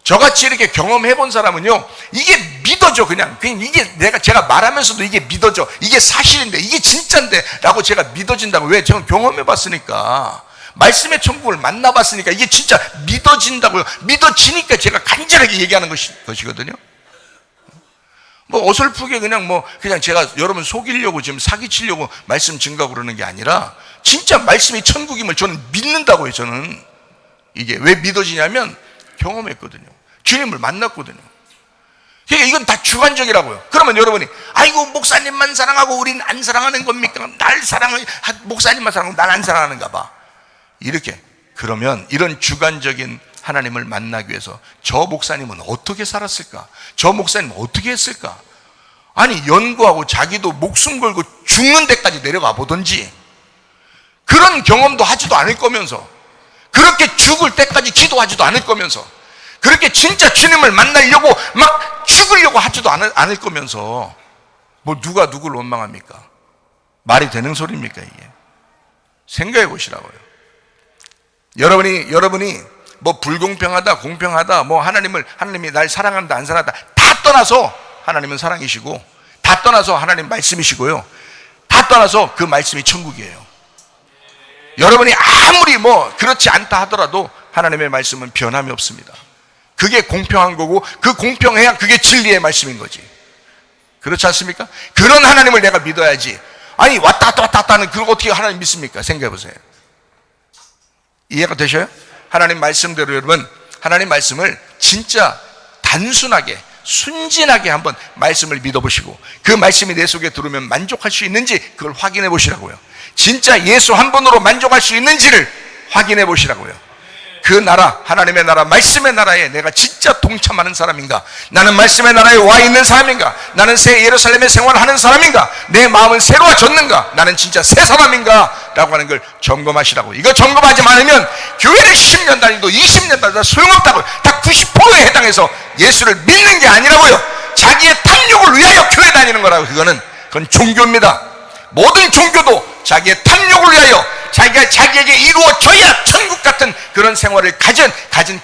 저같이 이렇게 경험해본 사람은요, 이게 믿어져. 그냥 이게 제가 말하면서도 이게 믿어져. 이게 사실인데, 이게 진짜인데 라고 제가 믿어진다고. 왜? 저는 경험해봤으니까, 말씀의 천국을 만나봤으니까 이게 진짜 믿어진다고요. 믿어지니까 제가 간절하게 얘기하는 것이거든요. 뭐 어설프게 그냥 제가 여러분 속이려고 지금 사기치려고 말씀 증거하고 그러는 게 아니라 진짜 말씀이 천국임을 저는 믿는다고요. 저는 이게 왜 믿어지냐면 경험했거든요. 주님을 만났거든요. 그러니까 이건 다 주관적이라고요. 그러면 여러분이 아이고 목사님만 사랑하고 우린 안 사랑하는 겁니까? 날 사랑을 목사님만 사랑하고 날 안 사랑하는가 봐. 이렇게 그러면 이런 주관적인 하나님을 만나기 위해서 저 목사님은 어떻게 살았을까? 저 목사님은 어떻게 했을까? 아니 연구하고 자기도 목숨 걸고 죽는 데까지 내려가 보든지 그런 경험도 하지도 않을 거면서 그렇게 죽을 때까지 기도하지도 않을 거면서 그렇게 진짜 주님을 만나려고 막 죽으려고 하지도 않을 거면서 뭐 누가 누구를 원망합니까? 말이 되는 소리입니까 이게? 생각해 보시라고요. 여러분이 뭐 불공평하다 공평하다 뭐 하나님이 날 사랑한다 안 사랑한다 다 떠나서 하나님은 사랑이시고 다 떠나서 하나님 말씀이시고요. 다 떠나서 그 말씀이 천국이에요. 여러분이 아무리 뭐 그렇지 않다 하더라도 하나님의 말씀은 변함이 없습니다. 그게 공평한 거고 그 공평해야 그게 진리의 말씀인 거지. 그렇지 않습니까? 그런 하나님을 내가 믿어야지. 아니 왔다 갔다 하는 그걸 어떻게 하나님 믿습니까? 생각해 보세요. 이해가 되셔요? 하나님 말씀대로 여러분 하나님 말씀을 진짜 단순하게 순진하게 한번 말씀을 믿어보시고 그 말씀이 내 속에 들어오면 만족할 수 있는지 그걸 확인해 보시라고요. 진짜 예수 한 분으로 만족할 수 있는지를 확인해 보시라고요. 그 나라 하나님의 나라 말씀의 나라에 내가 진짜 동참하는 사람인가? 나는 말씀의 나라에 와 있는 사람인가? 나는 새 예루살렘에 생활하는 사람인가? 내 마음은 새로워졌는가? 나는 진짜 새 사람인가? 라고 하는 걸 점검하시라고. 이거 점검하지 않으면 교회를 10년 다니도 20년 다니도 소용없다고. 다 90%에 해당해서 예수를 믿는 게 아니라고요. 자기의 탐욕을 위하여 교회 다니는 거라고. 그건 종교입니다. 모든 종교도 자기의 탐욕을 위하여 자기가 자기에게 이루어져야 천국 같은 그런 생활을 가진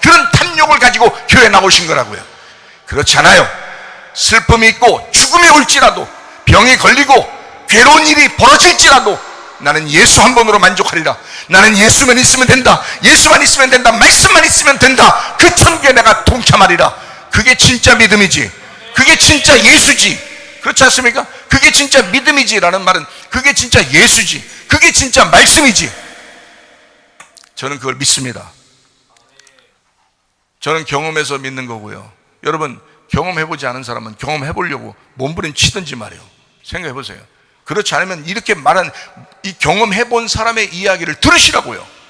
그런 탐욕을 가지고 교회에 나오신 거라고요. 그렇지 않아요. 슬픔이 있고 죽음이 올지라도 병이 걸리고 괴로운 일이 벌어질지라도 나는 예수 한 번으로 만족하리라. 나는 예수만 있으면 된다. 예수만 있으면 된다. 말씀만 있으면 된다. 그 천국에 내가 동참하리라. 그게 진짜 믿음이지. 그게 진짜 예수지. 그렇지 않습니까? 그게 진짜 믿음이지라는 말은 그게 진짜 예수지. 그게 진짜 말씀이지. 저는 그걸 믿습니다. 저는 경험해서 믿는 거고요. 여러분 경험해보지 않은 사람은 경험해보려고 몸부림치든지 말이에요. 생각해보세요. 그렇지 않으면 이렇게 말한 이 경험해본 사람의 이야기를 들으시라고요.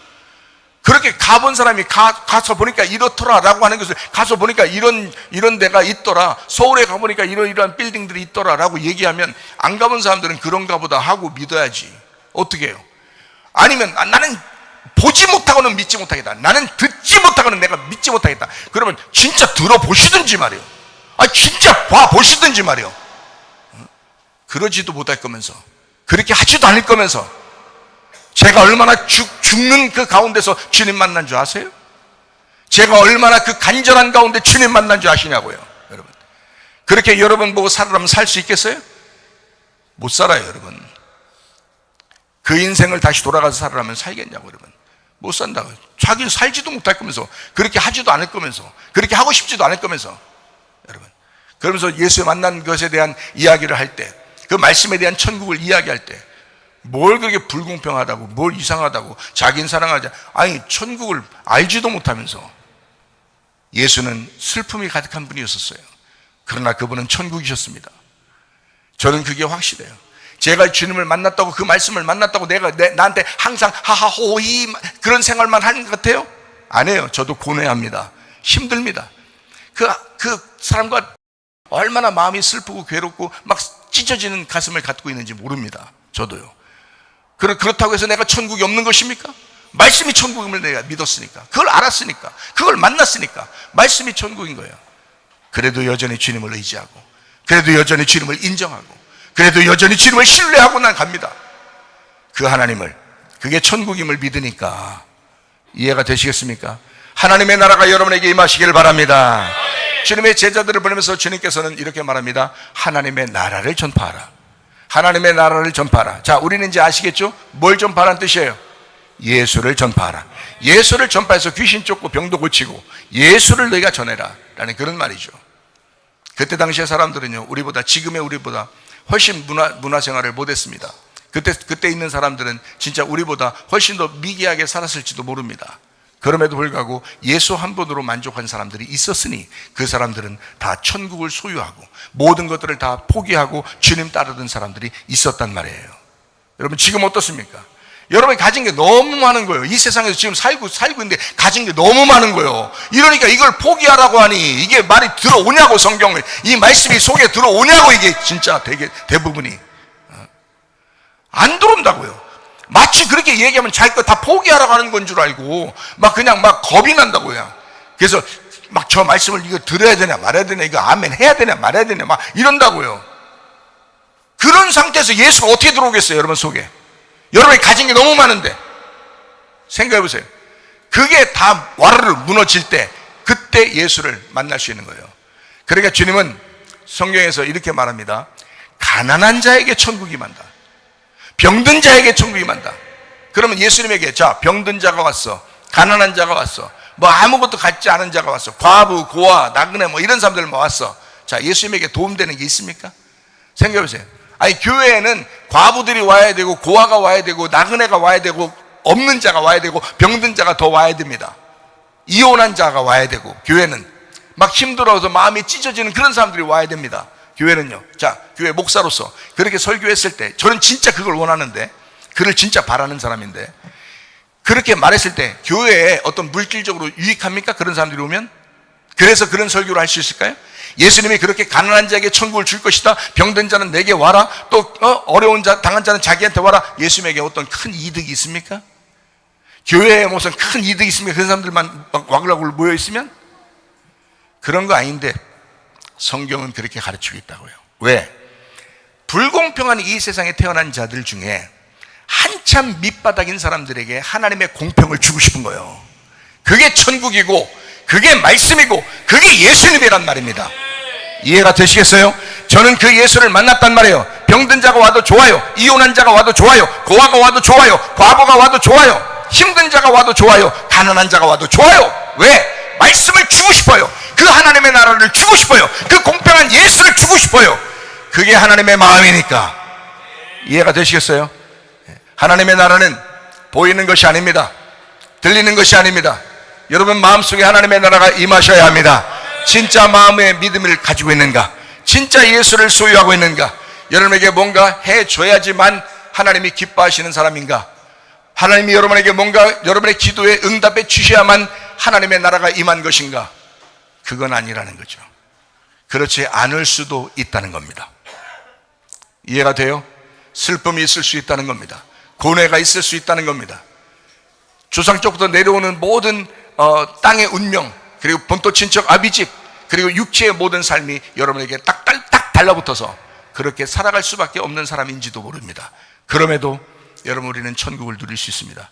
그렇게 가본 사람이 가서 보니까 이렇더라 라고 하는 것을 가서 보니까 이런 데가 있더라, 서울에 가보니까 이러한 빌딩들이 있더라 라고 얘기하면 안 가본 사람들은 그런가 보다 하고 믿어야지. 어떻게 해요? 아니면 나는 보지 못하고는 믿지 못하겠다, 나는 듣지 못하고는 내가 믿지 못하겠다, 그러면 진짜 들어보시든지 말이에요. 진짜 봐보시든지 말이에요. 그러지도 못할 거면서, 그렇게 하지도 않을 거면서, 제가 얼마나 죽는 그 가운데서 주님 만난 줄 아세요? 제가 얼마나 그 간절한 가운데 주님 만난 줄 아시냐고요. 여러분, 그렇게 여러분 보고 살아라면 살 수 있겠어요? 못 살아요. 여러분, 그 인생을 다시 돌아가서 살아라면 살겠냐고. 여러분, 못 산다고요. 자기는 살지도 못할 거면서, 그렇게 하지도 않을 거면서, 그렇게 하고 싶지도 않을 거면서. 여러분, 그러면서 예수 만난 것에 대한 이야기를 할 때, 그 말씀에 대한 천국을 이야기할 때 뭘 그렇게 불공평하다고, 뭘 이상하다고, 자기는 사랑하지, 천국을 알지도 못하면서. 예수는 슬픔이 가득한 분이었었어요. 그러나 그분은 천국이셨습니다. 저는 그게 확실해요. 제가 주님을 만났다고, 그 말씀을 만났다고 나한테 항상 하하호히 그런 생활만 하는 것 같아요? 아니에요. 저도 고뇌합니다. 힘듭니다. 그 사람과 얼마나 마음이 슬프고 괴롭고 막 찢어지는 가슴을 갖고 있는지 모릅니다. 저도요. 그렇다고 해서 내가 천국이 없는 것입니까? 말씀이 천국임을 내가 믿었으니까, 그걸 알았으니까, 그걸 만났으니까 말씀이 천국인 거예요. 그래도 여전히 주님을 의지하고, 그래도 여전히 주님을 인정하고, 그래도 여전히 주님을 신뢰하고 난 갑니다. 그 하나님을, 그게 천국임을 믿으니까. 이해가 되시겠습니까? 하나님의 나라가 여러분에게 임하시길 바랍니다. 주님의 제자들을 보내면서 주님께서는 이렇게 말합니다. 하나님의 나라를 전파하라. 하나님의 나라를 전파하라. 자, 우리는 이제 아시겠죠? 뭘 전파하라는 뜻이에요? 예수를 전파하라. 예수를 전파해서 귀신 쫓고 병도 고치고 예수를 너희가 전해라 라는 그런 말이죠. 그때 당시의 사람들은요, 지금의 우리보다 훨씬 문화 생활을 못했습니다. 그때 있는 사람들은 진짜 우리보다 훨씬 더 미개하게 살았을지도 모릅니다. 그럼에도 불구하고 예수 한 분으로 만족한 사람들이 있었으니 그 사람들은 다 천국을 소유하고 모든 것들을 다 포기하고 주님 따르던 사람들이 있었단 말이에요. 여러분, 지금 어떻습니까? 여러분이 가진 게 너무 많은 거예요. 이 세상에서 지금 살고 있는데 가진 게 너무 많은 거예요. 이러니까 이걸 포기하라고 하니 이게 말이 들어오냐고, 성경을, 이 말씀이 속에 들어오냐고. 이게 진짜 대부분이 안 들어온다고요. 마치 그렇게 얘기하면 자기 거 다 포기하라고 하는 건 줄 알고 그냥 겁이 난다고요. 그래서 저 말씀을 이거 들어야 되냐 말아야 되냐, 이거 아멘 해야 되냐 말아야 되냐 이런다고요. 그런 상태에서 예수가 어떻게 들어오겠어요, 여러분 속에? 여러분이 가진 게 너무 많은데. 생각해 보세요. 그게 다 와르르 무너질 때, 그때 예수를 만날 수 있는 거예요. 그러니까 주님은 성경에서 이렇게 말합니다. 가난한 자에게 천국이 만다, 병든 자에게 천국이 만다. 그러면 예수님에게, 자, 병든 자가 왔어, 가난한 자가 왔어, 아무것도 갖지 않은 자가 왔어, 과부, 고아, 나그네 이런 사람들 왔어. 자, 예수님에게 도움되는 게 있습니까? 생각해 보세요. 아니, 교회에는 과부들이 와야 되고, 고아가 와야 되고, 나그네가 와야 되고, 없는 자가 와야 되고, 병든 자가 더 와야 됩니다. 이혼한 자가 와야 되고, 교회는 힘들어서 마음이 찢어지는 그런 사람들이 와야 됩니다. 교회는요. 자, 교회 목사로서 그렇게 설교했을 때, 저는 진짜 그걸 원하는데, 그를 진짜 바라는 사람인데, 그렇게 말했을 때 교회에 어떤 물질적으로 유익합니까? 그런 사람들이 오면? 그래서 그런 설교를 할 수 있을까요? 예수님이 그렇게 가난한 자에게 천국을 줄 것이다, 병든 자는 내게 와라, 또 어려운 자, 당한 자는 자기한테 와라, 예수님에게 어떤 큰 이득이 있습니까? 교회에 무슨 큰 이득이 있습니까? 그런 사람들만 와글와글 모여 있으면? 그런 거 아닌데 성경은 그렇게 가르치고 있다고요. 왜? 불공평한 이 세상에 태어난 자들 중에 한참 밑바닥인 사람들에게 하나님의 공평을 주고 싶은 거예요. 그게 천국이고, 그게 말씀이고, 그게 예수님이란 말입니다. 이해가 되시겠어요? 저는 그 예수를 만났단 말이에요. 병든 자가 와도 좋아요, 이혼한 자가 와도 좋아요, 고아가 와도 좋아요, 과부가 와도 좋아요, 힘든 자가 와도 좋아요, 가난한 자가 와도 좋아요. 왜? 말씀을 주고 싶어요. 그 하나님의 나라를 주고 싶어요. 그 공평한 예수를 주고 싶어요. 그게 하나님의 마음이니까. 이해가 되시겠어요? 하나님의 나라는 보이는 것이 아닙니다. 들리는 것이 아닙니다. 여러분 마음속에 하나님의 나라가 임하셔야 합니다. 진짜 마음의 믿음을 가지고 있는가? 진짜 예수를 소유하고 있는가? 여러분에게 뭔가 해줘야지만 하나님이 기뻐하시는 사람인가? 하나님이 여러분에게 뭔가 여러분의 기도에 응답해 주셔야만 하나님의 나라가 임한 것인가? 그건 아니라는 거죠. 그렇지 않을 수도 있다는 겁니다. 이해가 돼요? 슬픔이 있을 수 있다는 겁니다. 고뇌가 있을 수 있다는 겁니다. 조상 쪽부터 내려오는 모든 땅의 운명, 그리고 본토 친척 아비집, 그리고 육체의 모든 삶이 여러분에게 딱 달라붙어서 그렇게 살아갈 수밖에 없는 사람인지도 모릅니다. 그럼에도 여러분, 우리는 천국을 누릴 수 있습니다.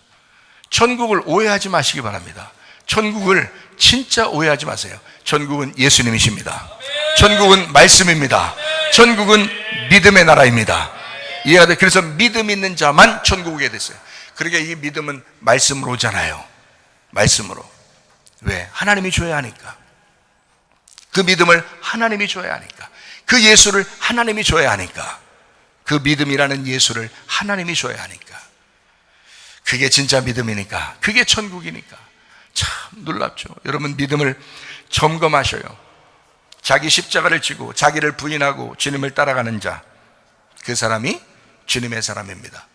천국을 오해하지 마시기 바랍니다. 천국을 진짜 오해하지 마세요. 천국은 예수님이십니다. 천국은 말씀입니다. 천국은 믿음의 나라입니다. 이해가 돼? 그래서 믿음 있는 자만 천국 오게 됐어요. 그러니까 이 믿음은 말씀으로 오잖아요. 말씀으로. 왜? 하나님이 줘야 하니까. 그 믿음을 하나님이 줘야 하니까. 그 예수를 하나님이 줘야 하니까. 그 믿음이라는 예수를 하나님이 줘야 하니까. 그게 진짜 믿음이니까. 그게 천국이니까. 참 놀랍죠. 여러분, 믿음을 점검하셔요. 자기 십자가를 지고 자기를 부인하고 주님을 따라가는 자, 그 사람이 주님의 사람입니다.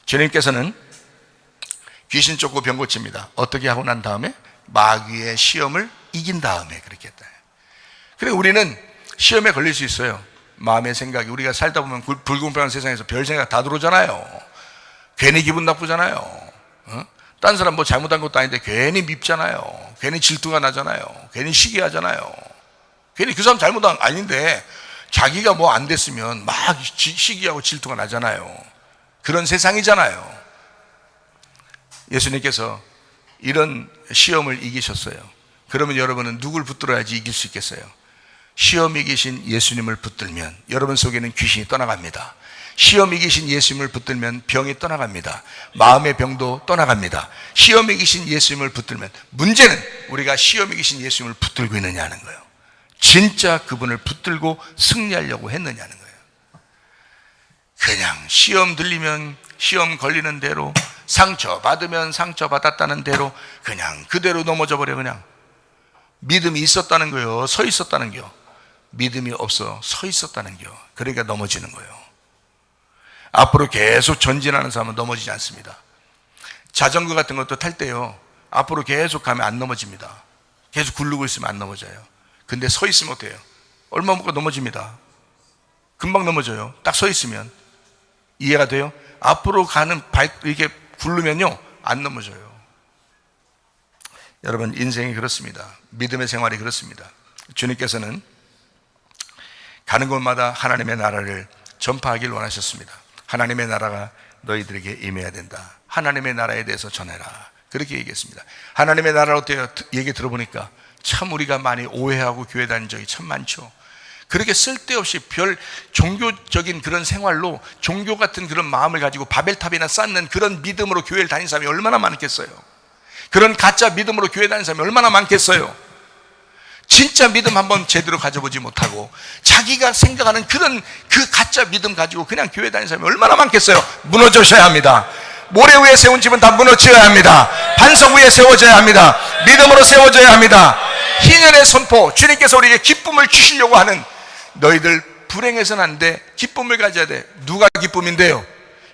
주님께서는 귀신 쫓고 병 고칩니다. 어떻게 하고 난 다음에? 마귀의 시험을 이긴 다음에 그렇게 했다. 그리고 우리는 시험에 걸릴 수 있어요. 마음의 생각이, 우리가 살다 보면 불공평한 세상에서 별 생각 다 들어오잖아요. 괜히 기분 나쁘잖아요. 딴 사람 뭐 잘못한 것도 아닌데 괜히 밉잖아요. 괜히 질투가 나잖아요. 괜히 시기하잖아요. 괜히 그 사람 잘못한 거 아닌데 자기가 뭐 안 됐으면 막 시기하고 질투가 나잖아요. 그런 세상이잖아요. 예수님께서 이런 시험을 이기셨어요. 그러면 여러분은 누굴 붙들어야지 이길 수 있겠어요? 시험 이기신 예수님을 붙들면 여러분 속에는 귀신이 떠나갑니다. 시험 이기신 예수님을 붙들면 병이 떠나갑니다. 마음의 병도 떠나갑니다. 시험 이기신 예수님을 붙들면, 문제는 우리가 시험 이기신 예수님을 붙들고 있느냐는 거예요. 진짜 그분을 붙들고 승리하려고 했느냐는 거예요. 그냥 시험 들리면 시험 걸리는 대로, 상처 받으면 상처 받았다는 대로 그냥 그대로 넘어져 버려. 그냥 믿음이 있었다는 거예요. 서 있었다는 거예요. 믿음이 없어 서 있었다는 거예요. 그러니까 넘어지는 거예요. 앞으로 계속 전진하는 사람은 넘어지지 않습니다. 자전거 같은 것도 탈 때요, 앞으로 계속 가면 안 넘어집니다. 계속 굴르고 있으면 안 넘어져요. 근데 서 있으면 어때요? 얼마 못 가 넘어집니다. 금방 넘어져요. 딱 서 있으면. 이해가 돼요? 앞으로 가는 이렇게 굴르면요 안 넘어져요. 여러분, 인생이 그렇습니다. 믿음의 생활이 그렇습니다. 주님께서는 가는 곳마다 하나님의 나라를 전파하길 원하셨습니다. 하나님의 나라가 너희들에게 임해야 된다. 하나님의 나라에 대해서 전해라. 그렇게 얘기했습니다. 하나님의 나라로 얘기 들어보니까 참 우리가 많이 오해하고 교회 다닌 적이 참 많죠. 그렇게 쓸데없이 별 종교적인 그런 생활로 종교 같은 그런 마음을 가지고 바벨탑이나 쌓는 그런 믿음으로 교회를 다닌 사람이 얼마나 많겠어요. 그런 가짜 믿음으로 교회 다닌 사람이 얼마나 많겠어요. 진짜 믿음 한번 제대로 가져보지 못하고 자기가 생각하는 그런 그 가짜 믿음 가지고 그냥 교회 다니는 사람이 얼마나 많겠어요. 무너져셔야 합니다. 모래 위에 세운 집은 다 무너져야 합니다. 반석 위에 세워져야 합니다. 믿음으로 세워져야 합니다. 희년의 선포, 주님께서 우리에게 기쁨을 주시려고 하는, 너희들 불행해서는 안 돼. 기쁨을 가져야 돼. 누가 기쁨인데요?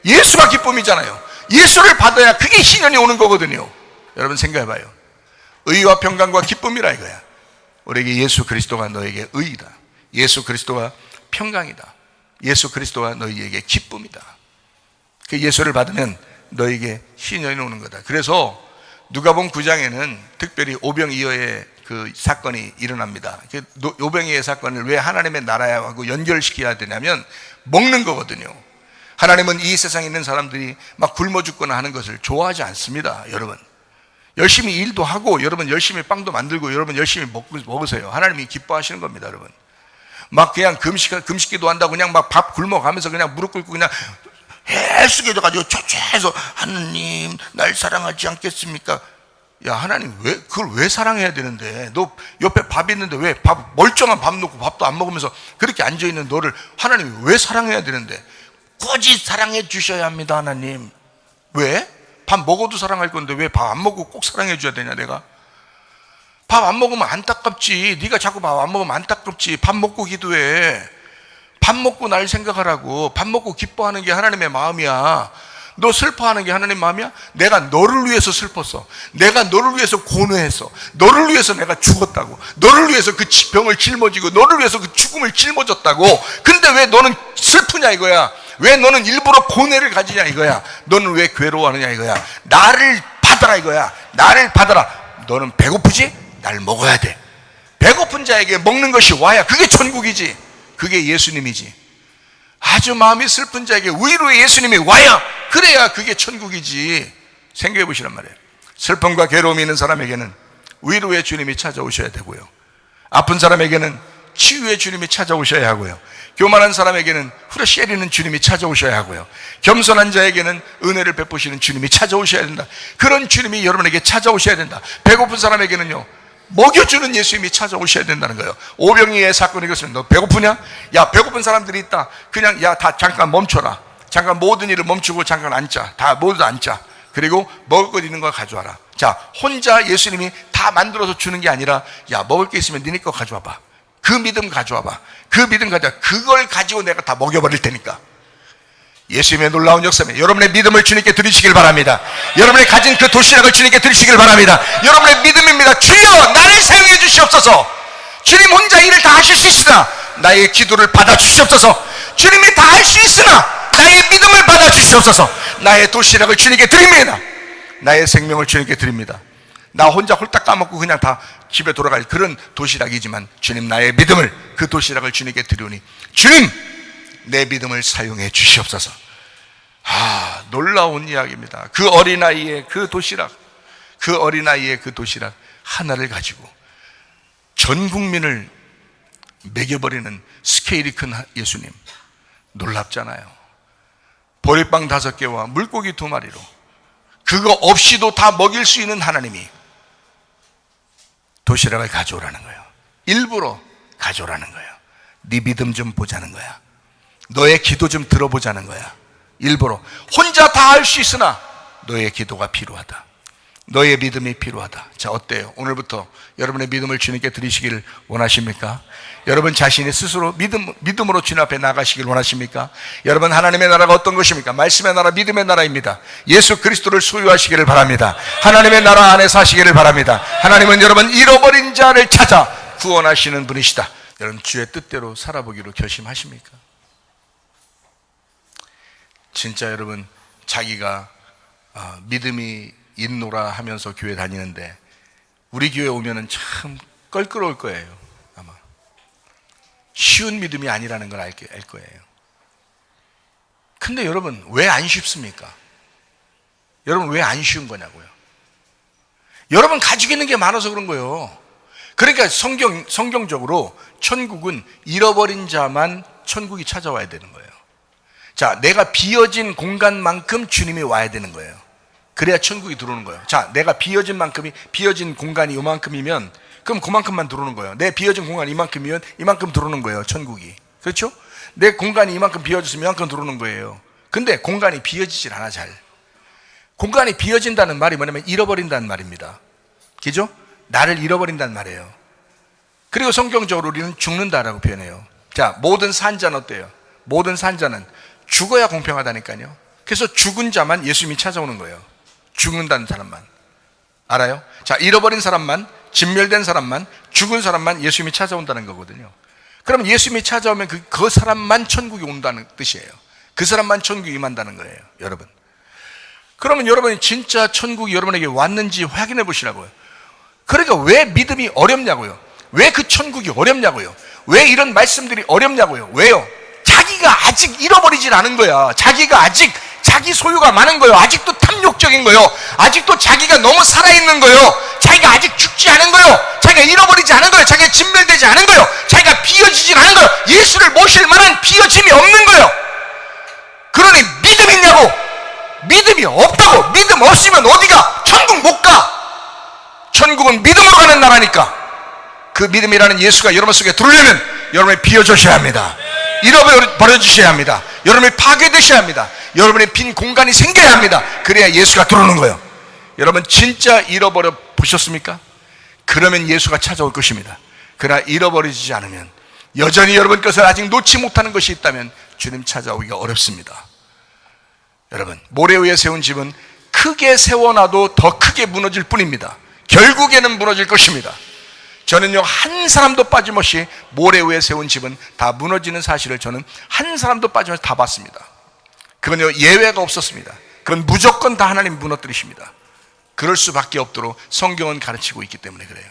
예수가 기쁨이잖아요. 예수를 받아야 그게 희년이 오는 거거든요. 여러분 생각해봐요. 의와 평강과 기쁨이라 이거야. 우리에게 예수 그리스도가 너에게 의이다. 예수 그리스도가 평강이다. 예수 그리스도가 너희에게 기쁨이다. 그 예수를 받으면 너에게 희년이 오는 거다. 그래서 누가복음 9장에는 특별히 오병이어의 그 사건이 일어납니다. 그 오병이어 사건을 왜 하나님의 나라하고 연결시켜야 되냐면 먹는 거거든요. 하나님은 이 세상에 있는 사람들이 막 굶어 죽거나 하는 것을 좋아하지 않습니다. 여러분 열심히 일도 하고, 여러분 열심히 빵도 만들고, 여러분 열심히 먹으세요. 하나님이 기뻐하시는 겁니다. 여러분 막 그냥 금식기도 한다고 그냥 막 밥 굶어가면서 그냥 무릎 꿇고 그냥 애쓰게져가지고 초췌해서 하나님 날 사랑하지 않겠습니까? 야, 하나님 그걸 왜 사랑해야 되는데? 너 옆에 밥 있는데 왜 멀쩡한 밥 놓고 밥도 안 먹으면서 그렇게 앉아있는 너를 하나님이 왜 사랑해야 되는데? 굳이 사랑해 주셔야 합니다. 하나님 왜? 밥 먹어도 사랑할 건데 왜 밥 안 먹고 꼭 사랑해 줘야 되냐? 내가 밥 안 먹으면 안타깝지. 네가 자꾸 밥 안 먹으면 안타깝지. 밥 먹고 기도해. 밥 먹고 날 생각하라고. 밥 먹고 기뻐하는 게 하나님의 마음이야. 너 슬퍼하는 게 하나님 마음이야? 내가 너를 위해서 슬펐어. 내가 너를 위해서 고뇌했어. 너를 위해서 내가 죽었다고. 너를 위해서 그 병을 짊어지고 너를 위해서 그 죽음을 짊어졌다고. 근데 왜 너는 슬프냐 이거야. 왜 너는 일부러 고뇌를 가지냐 이거야. 너는 왜 괴로워하느냐 이거야. 나를 받아라 이거야. 나를 받아라. 너는 배고프지? 날 먹어야 돼. 배고픈 자에게 먹는 것이 와야 그게 천국이지. 그게 예수님이지. 아주 마음이 슬픈 자에게 위로의 예수님이 와야, 그래야 그게 천국이지. 생각해 보시란 말이에요. 슬픔과 괴로움이 있는 사람에게는 위로의 주님이 찾아오셔야 되고요, 아픈 사람에게는 치유의 주님이 찾아오셔야 하고요, 교만한 사람에게는 후레쉬리는 주님이 찾아오셔야 하고요, 겸손한 자에게는 은혜를 베푸시는 주님이 찾아오셔야 된다. 그런 주님이 여러분에게 찾아오셔야 된다. 배고픈 사람에게는요, 먹여주는 예수님이 찾아오셔야 된다는 거예요. 오병이의 사건이 그렇습니다. 너 배고프냐? 야, 배고픈 사람들이 있다. 그냥 야, 다 잠깐 멈춰라. 잠깐 모든 일을 멈추고 잠깐 앉자. 다 모두 앉자. 그리고 먹을 것 있는 거 가져와라. 자, 혼자 예수님이 다 만들어서 주는 게 아니라, 야, 먹을 게 있으면 니네 거 가져와봐. 그 믿음 가져와봐. 그 믿음 가져와. 그걸 가지고 내가 다 먹여버릴 테니까. 예수님의 놀라운 역사에 여러분의 믿음을 주님께 드리시길 바랍니다. 여러분이 가진 그 도시락을 주님께 드리시길 바랍니다. 여러분의 믿음입니다. 주여 나를 사용해 주시옵소서. 주님 혼자 일을 다 하실 수 있으나 나의 기도를 받아 주시옵소서. 주님이 다 할 수 있으나 나의 믿음을 받아 주시옵소서. 나의 도시락을 주님께 드립니다. 나의 생명을 주님께 드립니다. 나 혼자 홀딱 까먹고 그냥 다 집에 돌아갈 그런 도시락이지만, 주님 나의 믿음을, 그 도시락을 주님께 드리오니 주님 내 믿음을 사용해 주시옵소서. 놀라운 이야기입니다. 그 어린아이의 그 도시락, 그 어린아이의 그 도시락 하나를 가지고 전 국민을 먹여버리는 스케일이 큰 예수님, 놀랍잖아요. 보리빵 5개와 물고기 2마리로 그거 없이도 다 먹일 수 있는 하나님이 도시락을 가져오라는 거예요. 일부러 가져오라는 거예요. 네 믿음 좀 보자는 거야. 너의 기도 좀 들어보자는 거야. 일부러 혼자 다 할 수 있으나 너의 기도가 필요하다. 너의 믿음이 필요하다. 자, 어때요? 오늘부터 여러분의 믿음을 주님께 드리시기를 원하십니까? 여러분 자신이 스스로 믿음으로 주님 앞에 나가시길 원하십니까? 여러분, 하나님의 나라가 어떤 것입니까? 말씀의 나라, 믿음의 나라입니다. 예수 그리스도를 소유하시기를 바랍니다. 하나님의 나라 안에 사시기를 바랍니다. 하나님은 여러분 잃어버린 자를 찾아 구원하시는 분이시다. 여러분, 주의 뜻대로 살아보기로 결심하십니까? 진짜 여러분, 자기가 믿음이 있노라 하면서 교회 다니는데 우리 교회 오면은 참 껄끄러울 거예요. 아마 쉬운 믿음이 아니라는 걸 알 거예요. 근데 여러분, 왜 안 쉽습니까? 여러분, 왜 안 쉬운 거냐고요? 여러분 가지고 있는 게 많아서 그런 거예요. 그러니까 성경적으로 천국은 잃어버린 자만 천국이 찾아와야 되는 거예요. 자, 내가 비어진 공간만큼 주님이 와야 되는 거예요. 그래야 천국이 들어오는 거예요. 자, 내가 비어진 공간이 이만큼이면 그럼 그만큼만 들어오는 거예요. 내 비어진 공간이 이만큼이면 이만큼 들어오는 거예요, 천국이. 그렇죠? 내 공간이 이만큼 비어졌으면 이만큼 들어오는 거예요. 근데 공간이 비어지질 않아. 잘 공간이 비어진다는 말이 뭐냐면 잃어버린다는 말입니다. 그죠? 나를 잃어버린다는 말이에요. 그리고 성경적으로 우리는 죽는다라고 표현해요. 자, 모든 산자는 어때요? 모든 산자는 죽어야 공평하다니까요. 그래서 죽은 자만 예수님이 찾아오는 거예요. 죽는다는 사람만. 알아요? 자, 잃어버린 사람만, 진멸된 사람만, 죽은 사람만 예수님이 찾아온다는 거거든요. 그럼 예수님이 찾아오면 그 사람만 천국이 온다는 뜻이에요. 그 사람만 천국이 임한다는 거예요, 여러분. 그러면 여러분이 진짜 천국이 여러분에게 왔는지 확인해 보시라고요. 그러니까 왜 믿음이 어렵냐고요. 왜 그 천국이 어렵냐고요. 왜 이런 말씀들이 어렵냐고요. 왜요? 자기가 아직 잃어버리질 않은 거야. 자기가 아직 자기 소유가 많은 거예요. 아직도 탐욕적인 거예요. 아직도 자기가 너무 살아있는 거예요. 자기가 아직 죽지 않은 거예요. 자기가 잃어버리지 않은 거예요. 자기가 진멸되지 않은 거예요. 자기가 비어지지 않은 거예요. 예수를 모실 만한 비어짐이 없는 거예요. 그러니 믿음 있냐고. 믿음이 없다고. 믿음 없으면 어디가? 천국 못 가. 천국은 믿음으로 가는 나라니까. 그 믿음이라는 예수가 여러분 속에 들어오려면 여러분이 비어주셔야 합니다. 잃어버려 주셔야 합니다. 여러분이 파괴되셔야 합니다. 여러분의 빈 공간이 생겨야 합니다. 그래야 예수가 들어오는 거예요. 여러분 진짜 잃어버려 보셨습니까? 그러면 예수가 찾아올 것입니다. 그러나 잃어버리지 않으면, 여전히 여러분 것을 아직 놓지 못하는 것이 있다면 주님 찾아오기가 어렵습니다. 여러분, 모래 위에 세운 집은 크게 세워놔도 더 크게 무너질 뿐입니다. 결국에는 무너질 것입니다. 저는요, 한 사람도 빠짐없이 모래 위에 세운 집은 다 무너지는 사실을 저는 한 사람도 빠짐없이 다 봤습니다. 그건요, 예외가 없었습니다. 그건 무조건 다 하나님 무너뜨리십니다. 그럴 수밖에 없도록 성경은 가르치고 있기 때문에 그래요.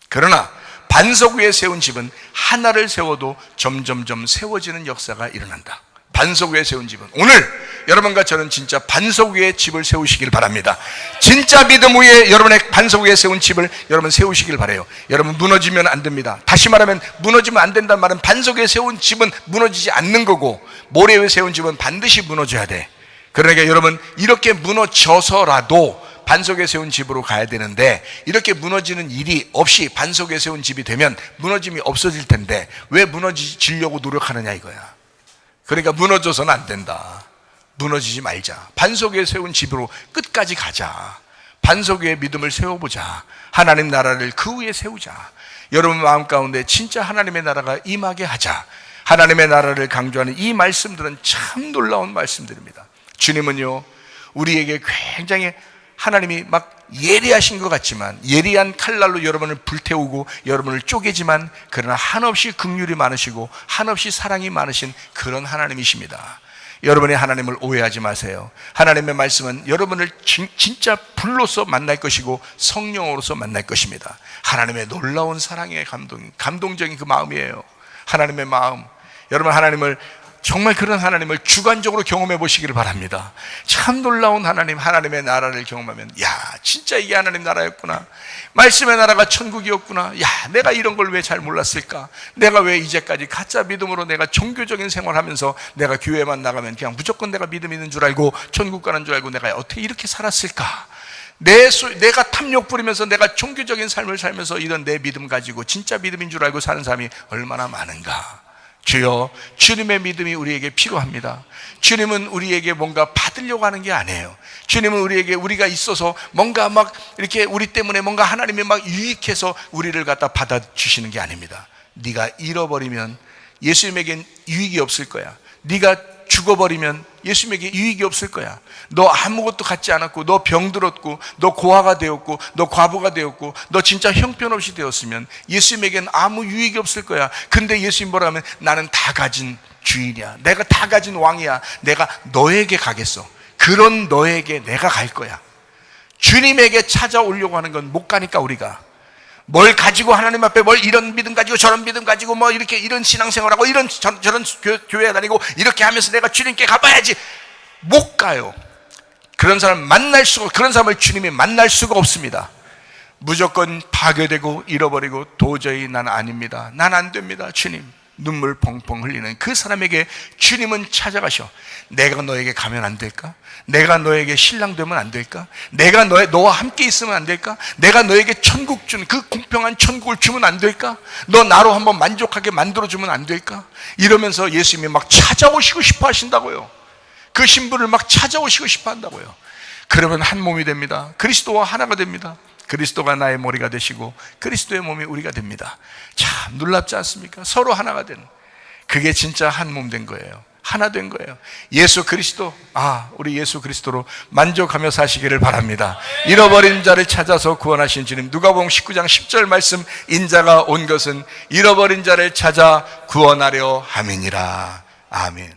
그러나 반석 위에 세운 집은 하나를 세워도 점점점 세워지는 역사가 일어난다. 반석 위에 세운 집은, 오늘 여러분과 저는 진짜 반석 위에 집을 세우시길 바랍니다. 진짜 믿음 위에, 여러분의 반석 위에 세운 집을 여러분 세우시길 바라요. 여러분 무너지면 안 됩니다. 다시 말하면 무너지면 안 된다는 말은 반석 위에 세운 집은 무너지지 않는 거고, 모래 위에 세운 집은 반드시 무너져야 돼. 그러니까 여러분, 이렇게 무너져서라도 반석 위에 세운 집으로 가야 되는데, 이렇게 무너지는 일이 없이 반석 위에 세운 집이 되면 무너짐이 없어질 텐데 왜 무너지려고 노력하느냐 이거야. 그러니까 무너져서는 안 된다. 무너지지 말자. 반석 위에 세운 집으로 끝까지 가자. 반석 위에 믿음을 세워보자. 하나님 나라를 그 위에 세우자. 여러분 마음 가운데 진짜 하나님의 나라가 임하게 하자. 하나님의 나라를 강조하는 이 말씀들은 참 놀라운 말씀들입니다. 주님은요, 우리에게 굉장히 하나님이 막 예리하신 것 같지만, 예리한 칼날로 여러분을 불태우고 여러분을 쪼개지만, 그러나 한없이 긍휼이 많으시고 한없이 사랑이 많으신 그런 하나님이십니다. 여러분이 하나님을 오해하지 마세요. 하나님의 말씀은 여러분을 진짜 불로서 만날 것이고 성령으로서 만날 것입니다. 하나님의 놀라운 사랑의 감동적인 그 마음이에요. 하나님의 마음. 여러분, 하나님을 정말 그런 하나님을 주관적으로 경험해 보시기를 바랍니다. 참 놀라운 하나님, 하나님의 나라를 경험하면, 야, 진짜 이게 하나님 나라였구나. 말씀의 나라가 천국이었구나. 야, 내가 이런 걸 왜 잘 몰랐을까? 내가 왜 이제까지 가짜 믿음으로 내가 종교적인 생활하면서 내가 교회만 나가면 그냥 무조건 내가 믿음 있는 줄 알고 천국 가는 줄 알고 내가 어떻게 이렇게 살았을까? 내가 탐욕 부리면서 내가 종교적인 삶을 살면서 이런 내 믿음 가지고 진짜 믿음인 줄 알고 사는 사람이 얼마나 많은가. 주여, 주님의 믿음이 우리에게 필요합니다. 주님은 우리에게 뭔가 받으려고 하는 게 아니에요. 주님은 우리가 있어서 뭔가 막 이렇게 우리 때문에 뭔가 하나님이 막 유익해서 우리를 갖다 받아주시는 게 아닙니다. 네가 잃어버리면 예수님에겐 유익이 없을 거야. 네가 죽어버리면 예수님에게 유익이 없을 거야. 너 아무것도 갖지 않았고, 너 병들었고, 너 고아가 되었고, 너 과부가 되었고, 너 진짜 형편없이 되었으면 예수님에겐 아무 유익이 없을 거야. 근데 예수님 뭐라 하면 나는 다 가진 주인이야. 내가 다 가진 왕이야. 내가 너에게 가겠어. 그런 너에게 내가 갈 거야. 주님에게 찾아오려고 하는 건 못 가니까 우리가 뭘 가지고 하나님 앞에 뭘 이런 믿음 가지고 저런 믿음 가지고 뭐 이렇게 이런 신앙생활하고 이런 저런 교회 다니고 이렇게 하면서 내가 주님께 가봐야지 못 가요. 그런 그런 사람을 주님이 만날 수가 없습니다. 무조건 파괴되고 잃어버리고 도저히 난 아닙니다. 난 안 됩니다. 주님. 눈물 펑펑 흘리는 그 사람에게 주님은 찾아가셔. 내가 너에게 가면 안 될까? 내가 너에게 신랑 되면 안 될까? 내가 너와 함께 있으면 안 될까? 내가 너에게 천국 준 그 공평한 천국을 주면 안 될까? 너 나로 한번 만족하게 만들어주면 안 될까? 이러면서 예수님이 막 찾아오시고 싶어 하신다고요. 그 신부를 막 찾아오시고 싶어 한다고요. 그러면 한 몸이 됩니다. 그리스도와 하나가 됩니다. 그리스도가 나의 머리가 되시고 그리스도의 몸이 우리가 됩니다. 참 놀랍지 않습니까? 서로 하나가 된, 그게 진짜 한 몸 된 거예요. 하나 된 거예요. 예수 그리스도, 우리 예수 그리스도로 만족하며 사시기를 바랍니다. 잃어버린 자를 찾아서 구원하신 주님. 누가복음 19장 10절 말씀, 인자가 온 것은 잃어버린 자를 찾아 구원하려 함이니라. 아멘.